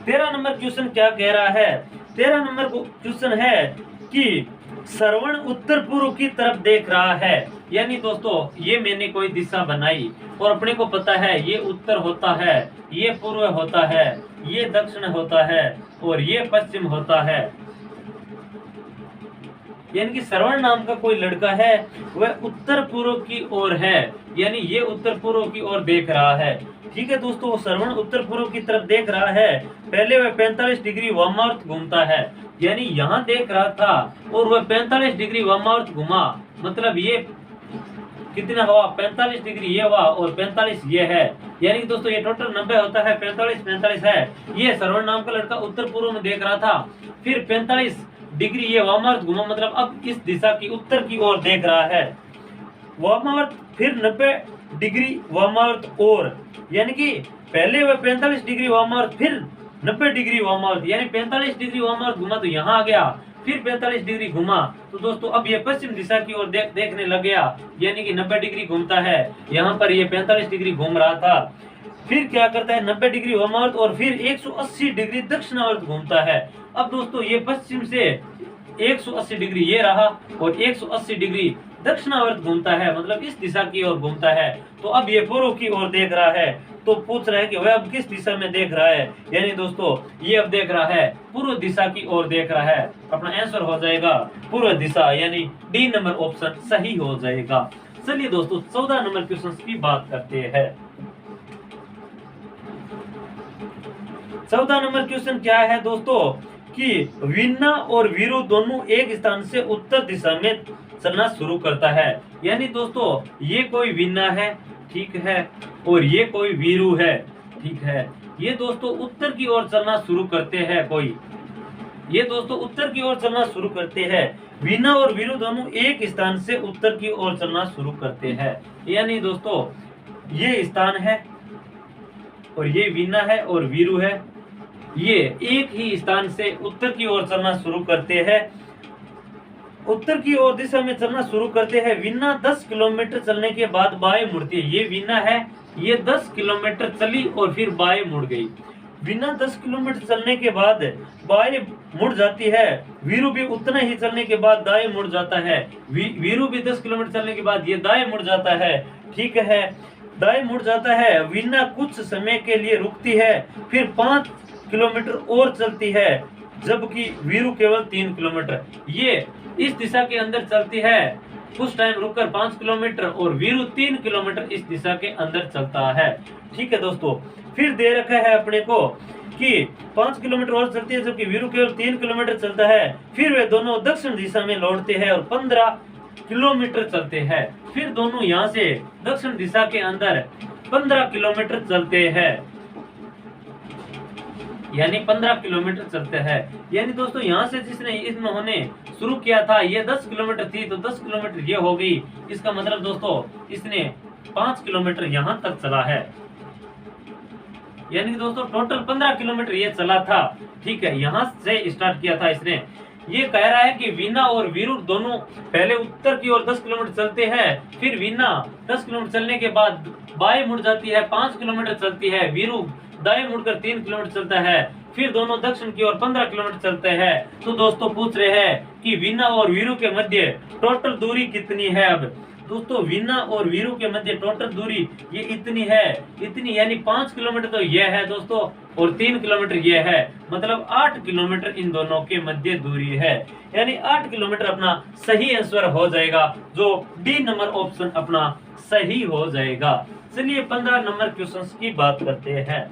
13 नंबर क्वेश्चन क्या कह रहा है? 13 नंबर क्वेश्चन है कि श्रवण उत्तर पूर्व की तरफ देख रहा है। यानी दोस्तों ये मैंने कोई दिशा बनाई और अपने को पता है ये उत्तर होता है, ये पूर्व होता है, ये दक्षिण होता है और ये पश्चिम होता है। यानी कि श्रवण नाम का कोई लड़का है वह उत्तर पूर्व की ओर है, यानी ये उत्तर पूर्व की ओर देख रहा है। ठीक है दोस्तों, श्रवण उत्तर पूर्व की तरफ देख रहा है। पहले वह 45 डिग्री वामावर्त घूमता है, यानी यहाँ देख रहा था और वह 45 डिग्री वामावर्त घुमा। मतलब ये कितना हुआ? 45 डिग्री ये हुआ और 45 ये है। यानी कि दोस्तों ये टोटल 90 होता है, 45 है। ये श्रवण नाम का लड़का उत्तर पूर्व में देख रहा था, फिर 45 डिग्री ये वामावर्त घुमा, मतलब अब इस दिशा की उत्तर की ओर देख रहा है वामावर्त, फिर 90 डिग्री वामावर्त और, यानी कि पहले वह 45 डिग्री वामावर्त फिर 90 डिग्री वामावर्त, यानी 45 डिग्री वामावर्त घुमा तो यहाँ आ गया, फिर 45 डिग्री घुमा तो दोस्तों अब ये पश्चिम दिशा की ओर देखने लग गया। यानी कि 90 डिग्री घूमता है, यहाँ पर ये 45 डिग्री घूम रहा था। फिर क्या करता है? 90 डिग्री वामावर्त और फिर 180 डिग्री दक्षिणावर्त घूमता है। अब दोस्तों ये पश्चिम से 180 डिग्री ये रहा और 180 डिग्री दक्षिणावर्त घूमता है, मतलब इस दिशा की ओर घूमता है। तो अब ये पूर्व की ओर देख रहा है। तो पूछ रहा है कि वह अब किस दिशा में देख रहा है, यानी दोस्तों ये अब देख रहा है पूर्व दिशा की ओर देख रहा है। अपना आंसर हो जाएगा पूर्व दिशा, यानी डी नंबर ऑप्शन सही हो जाएगा। चलिए दोस्तों 14 नंबर क्वेश्चन की बात करते हैं। 14 नंबर क्वेश्चन क्या है दोस्तों कि वीना और वीरू दोनों एक स्थान से उत्तर दिशा में चलना शुरू करता है। यानी दोस्तों ये कोई वीना है, ठीक है, और ये कोई वीरू है, ठीक है। ये दोस्तों उत्तर की ओर चलना शुरू करते हैं। ये दोस्तों उत्तर की ओर चलना शुरू करते हैं। वीना और वीरू दोनों एक स्थान से उत्तर की ओर चलना शुरू करते हैं। यानी दोस्तों ये स्थान है और ये वीना है और वीरू है, ये एक ही स्थान से उत्तर की ओर चलना शुरू करते हैं। उत्तर की ओर दिशा में चलना शुरू करते हैं। वीना 10 किलोमीटर चलने के बाद बाएं मुड़ती है। ये वीना है, ये 10 किलोमीटर चली और फिर बाएं मुड़ गई। वीना 10 किलोमीटर चलने के बाद बाएं मुड़ जाती है। वीरू भी उतना ही चलने के बाद दाएं मुड़ जाता है। वीरू भी 10 किलोमीटर चलने के बाद ये दाएं मुड़ जाता है, ठीक है, दाएं मुड़ जाता है। वीना कुछ समय के लिए रुकती है, फिर 5 किलोमीटर और चलती है, जबकि वीरू केवल 3 किलोमीटर। ये इस दिशा के अंदर चलती है, कुछ टाइम रुककर 5 किलोमीटर, और वीरू 3 किलोमीटर इस दिशा के अंदर चलता है, ठीक है दोस्तों। फिर दे रखा है अपने को कि 5 किलोमीटर और चलती है, जबकि वीरू केवल 3 किलोमीटर चलता है। फिर वे दोनों दक्षिण दिशा में लौटते हैं और 15 किलोमीटर चलते हैं। फिर दोनों यहाँ से दक्षिण दिशा के अंदर 15 किलोमीटर चलते हैं, यानी 15 किलोमीटर चलते हैं। यानी दोस्तों यहाँ से जिसने इन्होंने शुरू किया था ये 10 किलोमीटर थी, तो 10 किलोमीटर ये हो गई। इसका मतलब दोस्तों इसने 5 किलोमीटर यहाँ तक चला है, यानी दोस्तों टोटल 15 किलोमीटर ये चला था, ठीक है। यहाँ से स्टार्ट किया था इसने। ये कह रहा है कि वीना और वीरू दोनों पहले उत्तर की ओर 10 किलोमीटर चलते हैं, फिर वीना 10 किलोमीटर चलने के बाद बाएं मुड़ जाती है, 5 किलोमीटर चलती है। वीरू दाएं मुड़कर 3 किलोमीटर चलता है, फिर दोनों दक्षिण की ओर 15 किलोमीटर चलते हैं। तो दोस्तों पूछ रहे हैं कि वीना और वीरू के मध्य टोटल दूरी कितनी है। अब दोस्तों वीना और वीरू के मध्य टोटल दूरी ये इतनी है, इतनी, यानी 5 किलोमीटर तो ये है दोस्तों, और 3 किलोमीटर ये है, मतलब 8 किलोमीटर इन दोनों के मध्य दूरी है। यानी 8 किलोमीटर अपना सही आंसर हो जाएगा, जो डी नंबर ऑप्शन अपना सही हो जाएगा। चलिए 15 नंबर क्वेश्चन की बात करते हैं।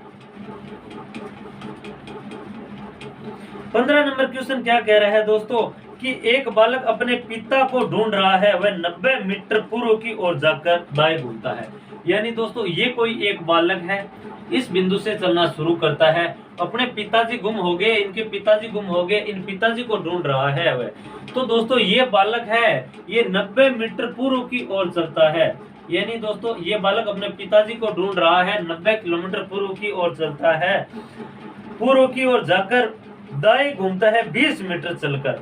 15 नंबर क्वेश्चन क्या कह रहा है दोस्तों कि एक बालक अपने पिता को ढूंढ रहा है, वह 90 मीटर पूर्व की ओर जाकर दाएं घूमता है। यानी दोस्तों ये कोई एक बालक है, इस बिंदु से चलना शुरू करता है। अपने पिताजी गुम हो गए, इनके पिताजी गुम हो गए, इन पिताजी को ढूंढ रहा है वह। तो दोस्तों ये बालक है, ये 90 मीटर पूर्व की ओर चलता है। यानी दोस्तों ये बालक अपने पिताजी को ढूंढ रहा है, 90 किलोमीटर पूर्व की ओर चलता है। पूर्व की ओर जाकर दाएं घूमता है 20 मीटर चलकर।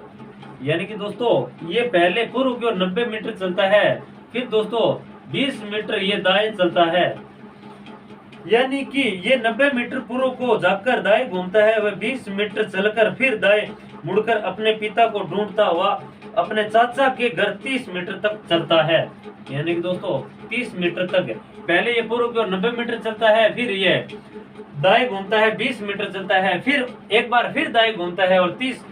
यानी कि दोस्तों ये पहले पूर्व की ओर 90 मीटर चलता है, फिर दोस्तों 20 मीटर ये दाएं चलता है। यानी कि ये 90 मीटर पूर्व को जाकर दाएं घूमता है, वह 20 मीटर चलकर फिर दाएं मुड़कर अपने पिता को ढूंढता हुआ अपने चाचा के घर 30 मीटर तक चलता है। यानी कि दोस्तों 30 मीटर तक, पहले ये पूर्व की ओर 90 मीटर चलता है, फिर ये दाएं घूमता है 20 मीटर चलता है, फिर एक बार फिर दाएं घूमता है और 30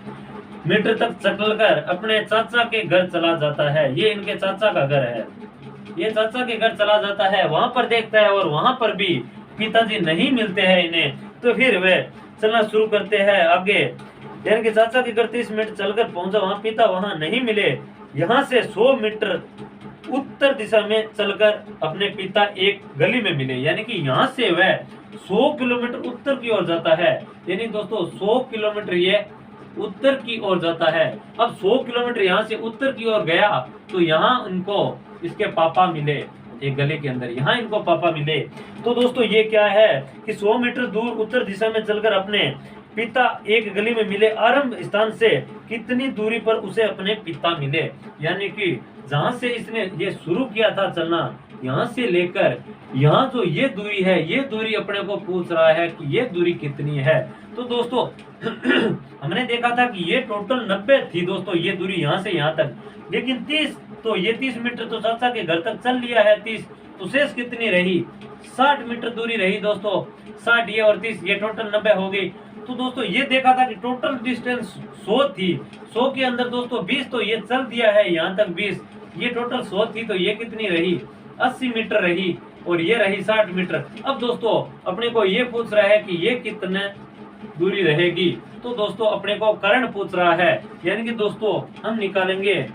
मीटर तक चलकर अपने चाचा के घर चला जाता है। ये इनके चाचा का घर है, ये चाचा के घर चला जाता है। वहां पर देखता है और वहां पर भी पिताजी नहीं मिलते हैं इन्हें, तो फिर वे चलना शुरू करते हैं आगे। यानी कि चाचा के घर 30 मीटर चलकर पहुंचा, वहां पिता वहां नहीं मिले। यहाँ से 100 मीटर उत्तर दिशा में चलकर अपने पिता एक गली में मिले। यानी कि यहाँ से वह 100 किलोमीटर उत्तर की ओर जाता है। यानी दोस्तों 100 किलोमीटर ये उत्तर की ओर जाता है। अब 100 किलोमीटर यहाँ से उत्तर की ओर गया तो यहाँ इनको इसके पापा मिले एक गली के अंदर, यहाँ इनको पापा मिले। तो दोस्तों ये क्या है कि 100 मीटर दूर उत्तर दिशा में चलकर अपने पिता एक गली में मिले। आरंभ स्थान से कितनी दूरी पर उसे अपने पिता मिले। यानी कि जहां से इसने ये शुरू किया था चलना, यहाँ से लेकर यहाँ जो ये दूरी है, ये दूरी अपने को पूछ रहा है कि ये दूरी कितनी है। तो दोस्तों हमने देखा था कि ये टोटल 90 थी दोस्तों ये दूरी यहाँ से यहाँ तक, लेकिन तो ये 30 मीटर तो चाचा के घर तक चल लिया है 30, तो शेष कितनी रही 60 मीटर दूरी रही दोस्तों। 60 ये और 30 ये टोटल 90 हो गई। तो दोस्तों ये देखा था कि टोटल डिस्टेंस 100 थी, 100 के अंदर दोस्तों 20 तो ये चल दिया है यहाँ तक 20, ये टोटल 100 थी तो ये कितनी रही 80 मीटर रही और ये रही 60 मीटर। अब दोस्तों अपने को ये पूछ रहा है कि ये कितने दूरी रहेगी, तो दोस्तों अपने को कर्ण पूछ रहा है, यानी कि दोस्तों हम निकालेंगे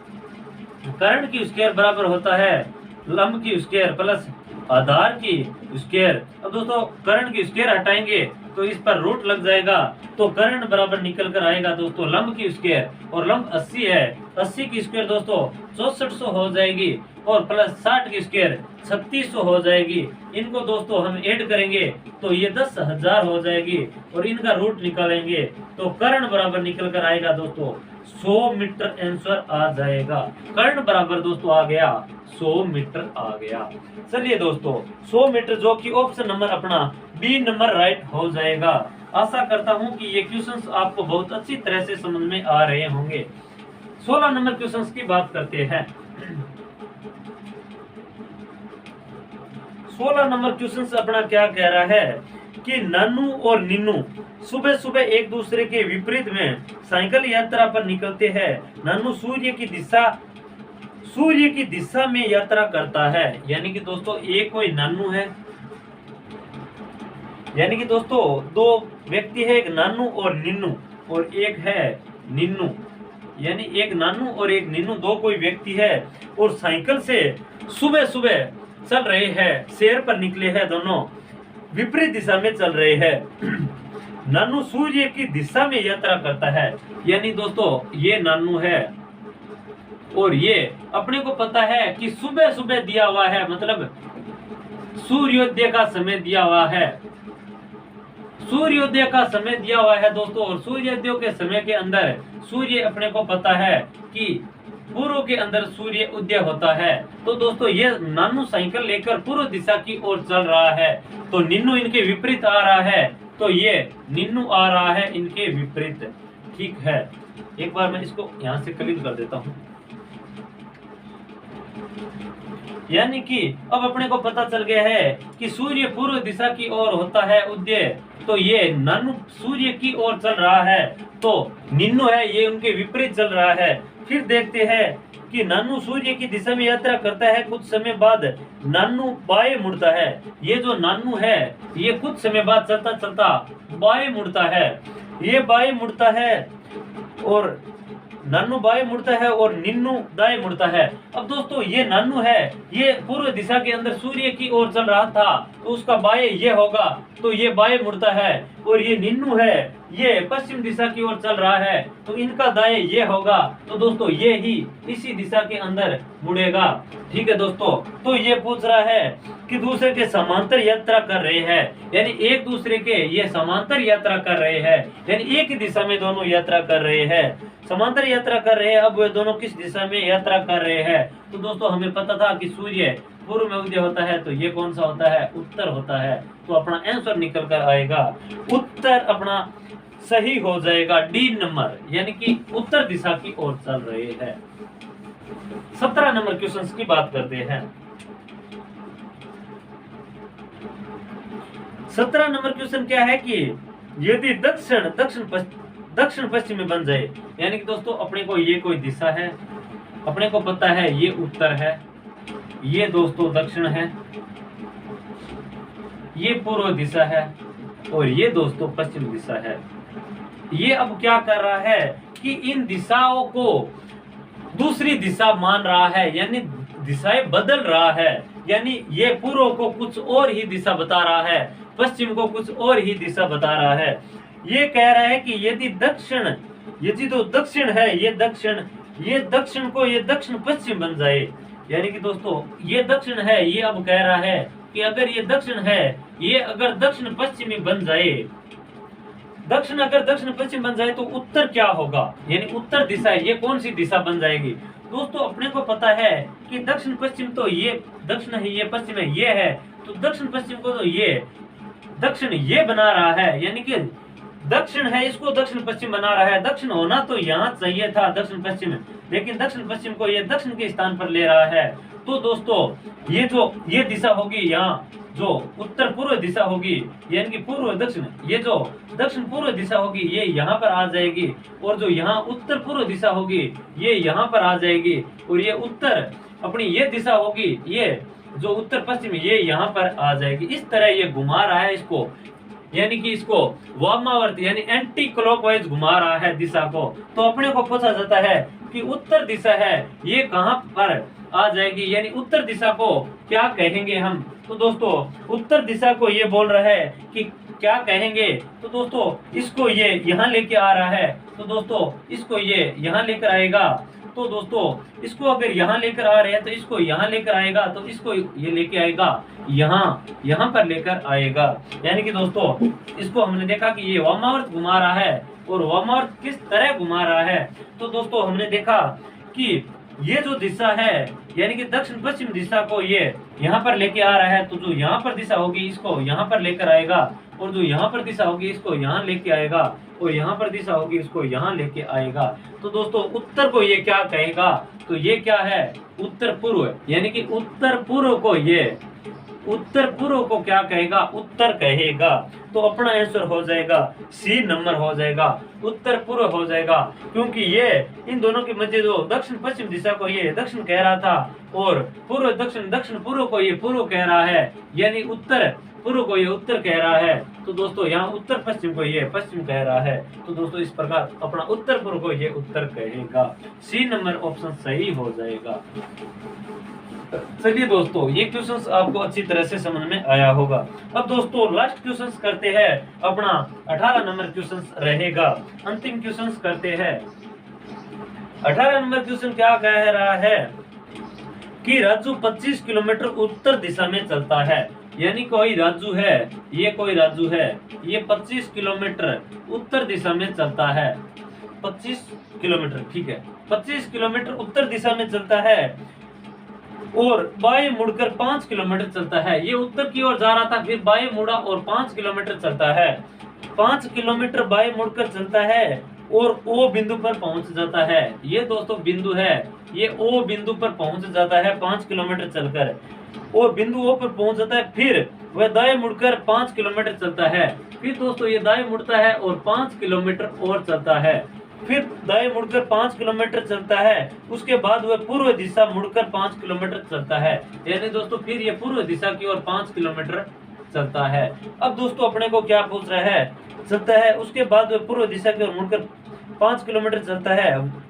कर्ण की स्क्वायर बराबर होता है लंब की स्क्वायर प्लस आधार की स्क्वायर। अब दोस्तों कर्ण की स्क्वायर हटाएंगे तो इस पर रूट लग जाएगा, तो कर्ण बराबर निकल कर आएगा दोस्तों लंब की स्क्वायर, और लंब 80 है, 80 की स्क्वायर दोस्तों 6400 हो जाएगी और प्लस 60 की स्क्वायर 3600 हो जाएगी। इनको दोस्तों हम ऐड करेंगे तो ये 10,000 हो जाएगी और इनका रूट निकालेंगे तो कर्ण बराबर निकल कर आएगा दोस्तों 100 मीटर आंसर आ जाएगा। कर्ण बराबर दोस्तों आ गया 100 मीटर आ गया। चलिए दोस्तों 100 मीटर जो कि ऑप्शन नंबर अपना बी नंबर राइट हो जाएगा। आशा करता हूं कि ये क्वेश्चंस आपको बहुत अच्छी तरह से समझ में आ रहे होंगे। 16 नंबर क्वेश्चंस की बात करते हैं। 16 नंबर क्वेश्चंस अपना क्या कह रहा है कि नानू और नीनू सुबह सुबह एक दूसरे के विपरीत में साइकिल यात्रा पर निकलते हैं। नानू सूर्य की दिशा में यात्रा करता है, यानी कि दोस्तों एक कोई नानू है, यानी कि दोस्तों दो व्यक्ति है, एक नानू और नीनू और एक है नीनू, यानी एक नानू और एक नीनू दो कोई व्यक्ति है और साइकिल से सुबह सुबह चल रहे हैं, सैर पर निकले हैं, दोनों विपरीत दिशा में चल रहे हैं। नानू सूर्य की दिशा में यात्रा करता है, यानी दोस्तों ये नानू है और ये अपने को पता है कि सुबह सुबह दिया हुआ है, मतलब सूर्योदय का समय दिया हुआ है, सूर्योदय का समय दिया हुआ है दोस्तों। और सूर्योदय के समय के अंदर सूर्य अपने को पता है कि पूर्व के अंदर सूर्य उदय होता है। तो दोस्तों ये नानू साइकिल लेकर पूर्व दिशा की ओर चल रहा है, तो निन्नू इनके विपरीत आ रहा है, तो ये निन्नू आ रहा है इनके विपरीत। ठीक है, एक बार मैं इसको यहाँ से क्लिक कर देता हूँ। यानी कि अब अपने को पता चल गया है कि सूर्य पूर्व दिशा की ओर होता है उदय, तो ये नानू सूर्य की ओर चल रहा है, तो निन्नू है ये उनके विपरीत चल रहा है। फिर देखते हैं कि नानू सूर्य की दिशा में यात्रा करता है, कुछ समय बाद नानू बाएं मुड़ता है। ये जो नानू है ये कुछ समय बाद चलता चलता बाएं मुड़ता है, ये बाएं मुड़ता है और नानू बाएं मुड़ता है और निन्नू दाएं मुड़ता है। अब दोस्तों ये नानू है ये पूर्व दिशा के अंदर सूर्य की ओर चल रहा था, तो उसका बाएं ये होगा, तो ये बाएं मुड़ता है, और ये निन्नू है ये पश्चिम दिशा की ओर चल रहा है, तो इनका दाएं ये होगा, तो दोस्तों ये ही इसी दिशा के अंदर मुड़ेगा। ठीक है दोस्तों, तो ये पूछ रहा है कि दूसरे के समांतर यात्रा कर रहे हैं, यानी एक दूसरे के ये समांतर यात्रा कर रहे हैं, यानी एक ही दिशा में दोनों यात्रा कर रहे हैं, समांतर यात्रा कर रहे हैं। अब वे दोनों किस दिशा में यात्रा कर रहे हैं, तो दोस्तों हमें पता था कि सूर्य पूर्व में उदय होता है, तो ये कौन सा होता है, उत्तर होता है, तो अपना आंसर निकल कर आएगा उत्तर अपना सही हो जाएगा डी नंबर, यानी कि उत्तर दिशा की ओर चल रहे हैं। 17 नंबर क्वेश्चन की बात करते हैं। 17 नंबर क्वेश्चन क्या है कि यदि दक्षिण पश्चिम में बन जाए, यानी कि दोस्तों अपने को ये कोई दिशा है, अपने को पता है ये उत्तर है, ये दोस्तों दक्षिण है, ये पूर्व दिशा है और ये दोस्तों पश्चिम दिशा है। ये अब क्या कर रहा है कि इन दिशाओं को दूसरी दिशा मान रहा है, यानी दिशाएं बदल रहा है, यानी ये पूर्व को कुछ और ही दिशा बता रहा है, पश्चिम को कुछ और ही दिशा बता रहा है। ये कह रहा है कि यदि तो दक्षिण है ये दक्षिण को ये दक्षिण पश्चिम बन जाए, यानी कि दोस्तों ये दक्षिण है, ये अब कह रहा है कि अगर ये दक्षिण है ये अगर दक्षिण पश्चिमी बन जाए, अगर दक्षिण पश्चिम बन जाए तो उत्तर क्या होगा, यानी उत्तर दिशा ये कौन सी दिशा बन जाएगी। दोस्तों अपने को पता है कि दक्षिण पश्चिम तो ये दक्षिण है, ये पश्चिम है, ये है, तो दक्षिण पश्चिम को तो ये दक्षिण ये बना रहा है, यानी कि दक्षिण है इसको दक्षिण पश्चिम बना रहा है। दक्षिण होना तो यहाँ चाहिए था दक्षिण पश्चिम, लेकिन दक्षिण पश्चिम को ये दक्षिण के स्थान पर ले रहा है। तो दोस्तों ये दिशा होगी, यहाँ जो उत्तर पूर्व दिशा होगी यानी कि पूर्व दक्षिण, ये जो दक्षिण पूर्व दिशा होगी ये यहाँ पर आ जाएगी, और जो यहाँ उत्तर पूर्व दिशा होगी ये यहाँ पर आ जाएगी, और ये उत्तर अपनी ये दिशा होगी, ये जो उत्तर पश्चिम ये यहाँ पर आ जाएगी। इस तरह ये घुमा रहा है इसको, यानी कि इसको वामावर्त यानी एंटी क्लॉकवाइज घुमा रहा है दिशा को। तो अपने को पूछा जाता है कि उत्तर दिशा है ये कहाँ पर आ जाएगी, यानी उत्तर दिशा को क्या कहेंगे हम। तो दोस्तों उत्तर दिशा को ये बोल रहा है कि क्या कहेंगे। तो दोस्तों इसको ये यहाँ लेके आ रहा है, तो दोस्तों इसको ये यहाँ लेकर आएगा। तो दोस्तों इसको अगर यहाँ लेकर आ रहे हैं तो इसको यहाँ लेकर आएगा, तो इसको ये लेके आएगा यहाँ पर लेकर आएगा। यानी कि दोस्तों इसको हमने देखा कि ये वामावर्त घुमा रहा है, और वामावर्त किस तरह घुमा रहा है। तो दोस्तों हमने देखा कि ये जो दिशा है यानी कि दक्षिण पश्चिम दिशा को ये यहाँ पर लेके आ रहा है, तो जो यहाँ पर दिशा होगी इसको यहाँ पर लेकर आएगा, और जो यहाँ पर दिशा होगी इसको यहाँ लेके आएगा, और यहाँ पर दिशा होगी इसको यहाँ लेके आएगा। तो दोस्तों उत्तर को ये क्या कहेगा, तो ये क्या है उत्तर पूर्व, यानी कि उत्तर पूर्व को क्या कहेगा, उत्तर कहेगा। तो अपना आंसर हो जाएगा सी नंबर हो जाएगा, उत्तर पूर्व हो जाएगा, क्योंकि ये इन दोनों के मध्य जो दक्षिण पश्चिम दिशा को ये दक्षिण कह रहा था, और पूर्व दक्षिण पूर्व को ये पूर्व कह रहा है, यानी उत्तर पूर्व को ये उत्तर कह रहा है। तो दोस्तों यहाँ उत्तर पश्चिम को ये पश्चिम कह रहा है। तो दोस्तों इस प्रकार अपना उत्तर पूर्व को ये उत्तर कहेगा। सी नंबर ऑप्शन सही हो जाएगा। चलिए दोस्तों ये क्वेश्चंस आपको अच्छी तरह से समझ में आया होगा। अब दोस्तों लास्ट क्वेश्चंस करते हैं, अपना 18 नंबर क्वेश्चंस रहेगा, अंतिम क्वेश्चंस करते हैं। 18 नंबर क्वेश्चन क्या कह रहा है कि राजू 25 किलोमीटर उत्तर दिशा में चलता है, यानी कोई राजू है, ये 25 किलोमीटर उत्तर दिशा में चलता है। 25 किलोमीटर, ठीक है, 25 किलोमीटर उत्तर दिशा में चलता है और बाएं मुड़कर 5 किलोमीटर चलता है। ये उत्तर की ओर जा रहा था, फिर बाएं मुड़ा और 5 किलोमीटर चलता है। 5 किलोमीटर बाएं मुड़कर चलता है और ओ बिंदु पर पहुंच जाता है। ये दोस्तों बिंदु है, ये ओ बिंदु पर पहुंच जाता है 5 किलोमीटर चलकर, और बिंदु ओ पर पहुंच जाता है। फिर वह दाएं मुड़कर 5 किलोमीटर चलता है। फिर दोस्तों ये दाएं मुड़ता है और 5 किलोमीटर और चलता है। फिर दाएं मुड़कर 5 किलोमीटर चलता है। उसके बाद वह पूर्व दिशा मुड़कर 5 किलोमीटर चलता है, यानी दोस्तों फिर ये पूर्व दिशा की ओर 5 किलोमीटर चलता है। अब दोस्तों अपने को क्या पूछ रहा है, चलता है, उसके बाद वह पूर्व दिशा की ओर मुड़कर 5 किलोमीटर चलता है।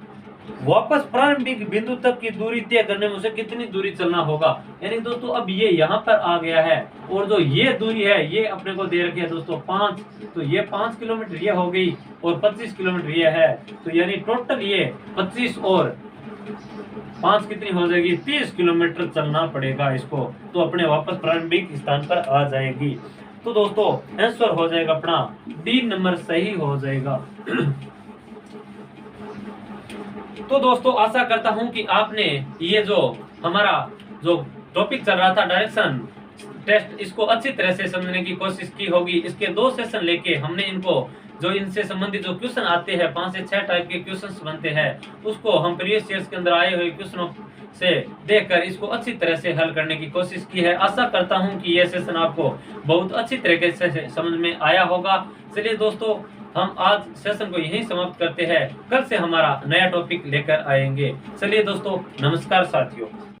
वापस प्रारंभिक बिंदु तक की दूरी तय करने में उसे कितनी दूरी चलना होगा। यानी दोस्तों अब ये यहाँ पर आ गया है, और जो ये दूरी है ये अपने को दे रखी है दोस्तों 5, तो ये 5 किलोमीटर ये हो गई, और 25 किलोमीटर ये है। तो यानी टोटल ये 25 और 5 कितनी हो जाएगी, 30 किलोमीटर चलना पड़ेगा इसको। तो अपने वापस प्रारंभिक स्थान पर आ जाएगी। तो दोस्तों आंसर हो जाएगा अपना डी नंबर सही हो जाएगा। तो दोस्तों आशा करता हूं कि आपने ये जो हमारा जो टॉपिक चल रहा था डायरेक्शन टेस्ट, इसको अच्छी तरह से समझने की कोशिश की होगी। इसके 2 सेशन लेके हमने इनको जो इनसे संबंधित जो क्वेश्चन आते हैं 5 से 6 टाइप के क्वेश्चंस बनते हैं, उसको हम प्रीवियस ईयर्स के अंदर आए हुए क्वेश्चनों से देखकर इसको अच्छी तरह से हल करने की कोशिश की है। आशा करता हूं कि यह सेशन आपको बहुत अच्छी तरीके से समझ में आया होगा। चलिए दोस्तों हम आज सेशन को यहीं समाप्त करते हैं, कल से हमारा नया टॉपिक लेकर आएंगे। चलिए दोस्तों नमस्कार साथियों।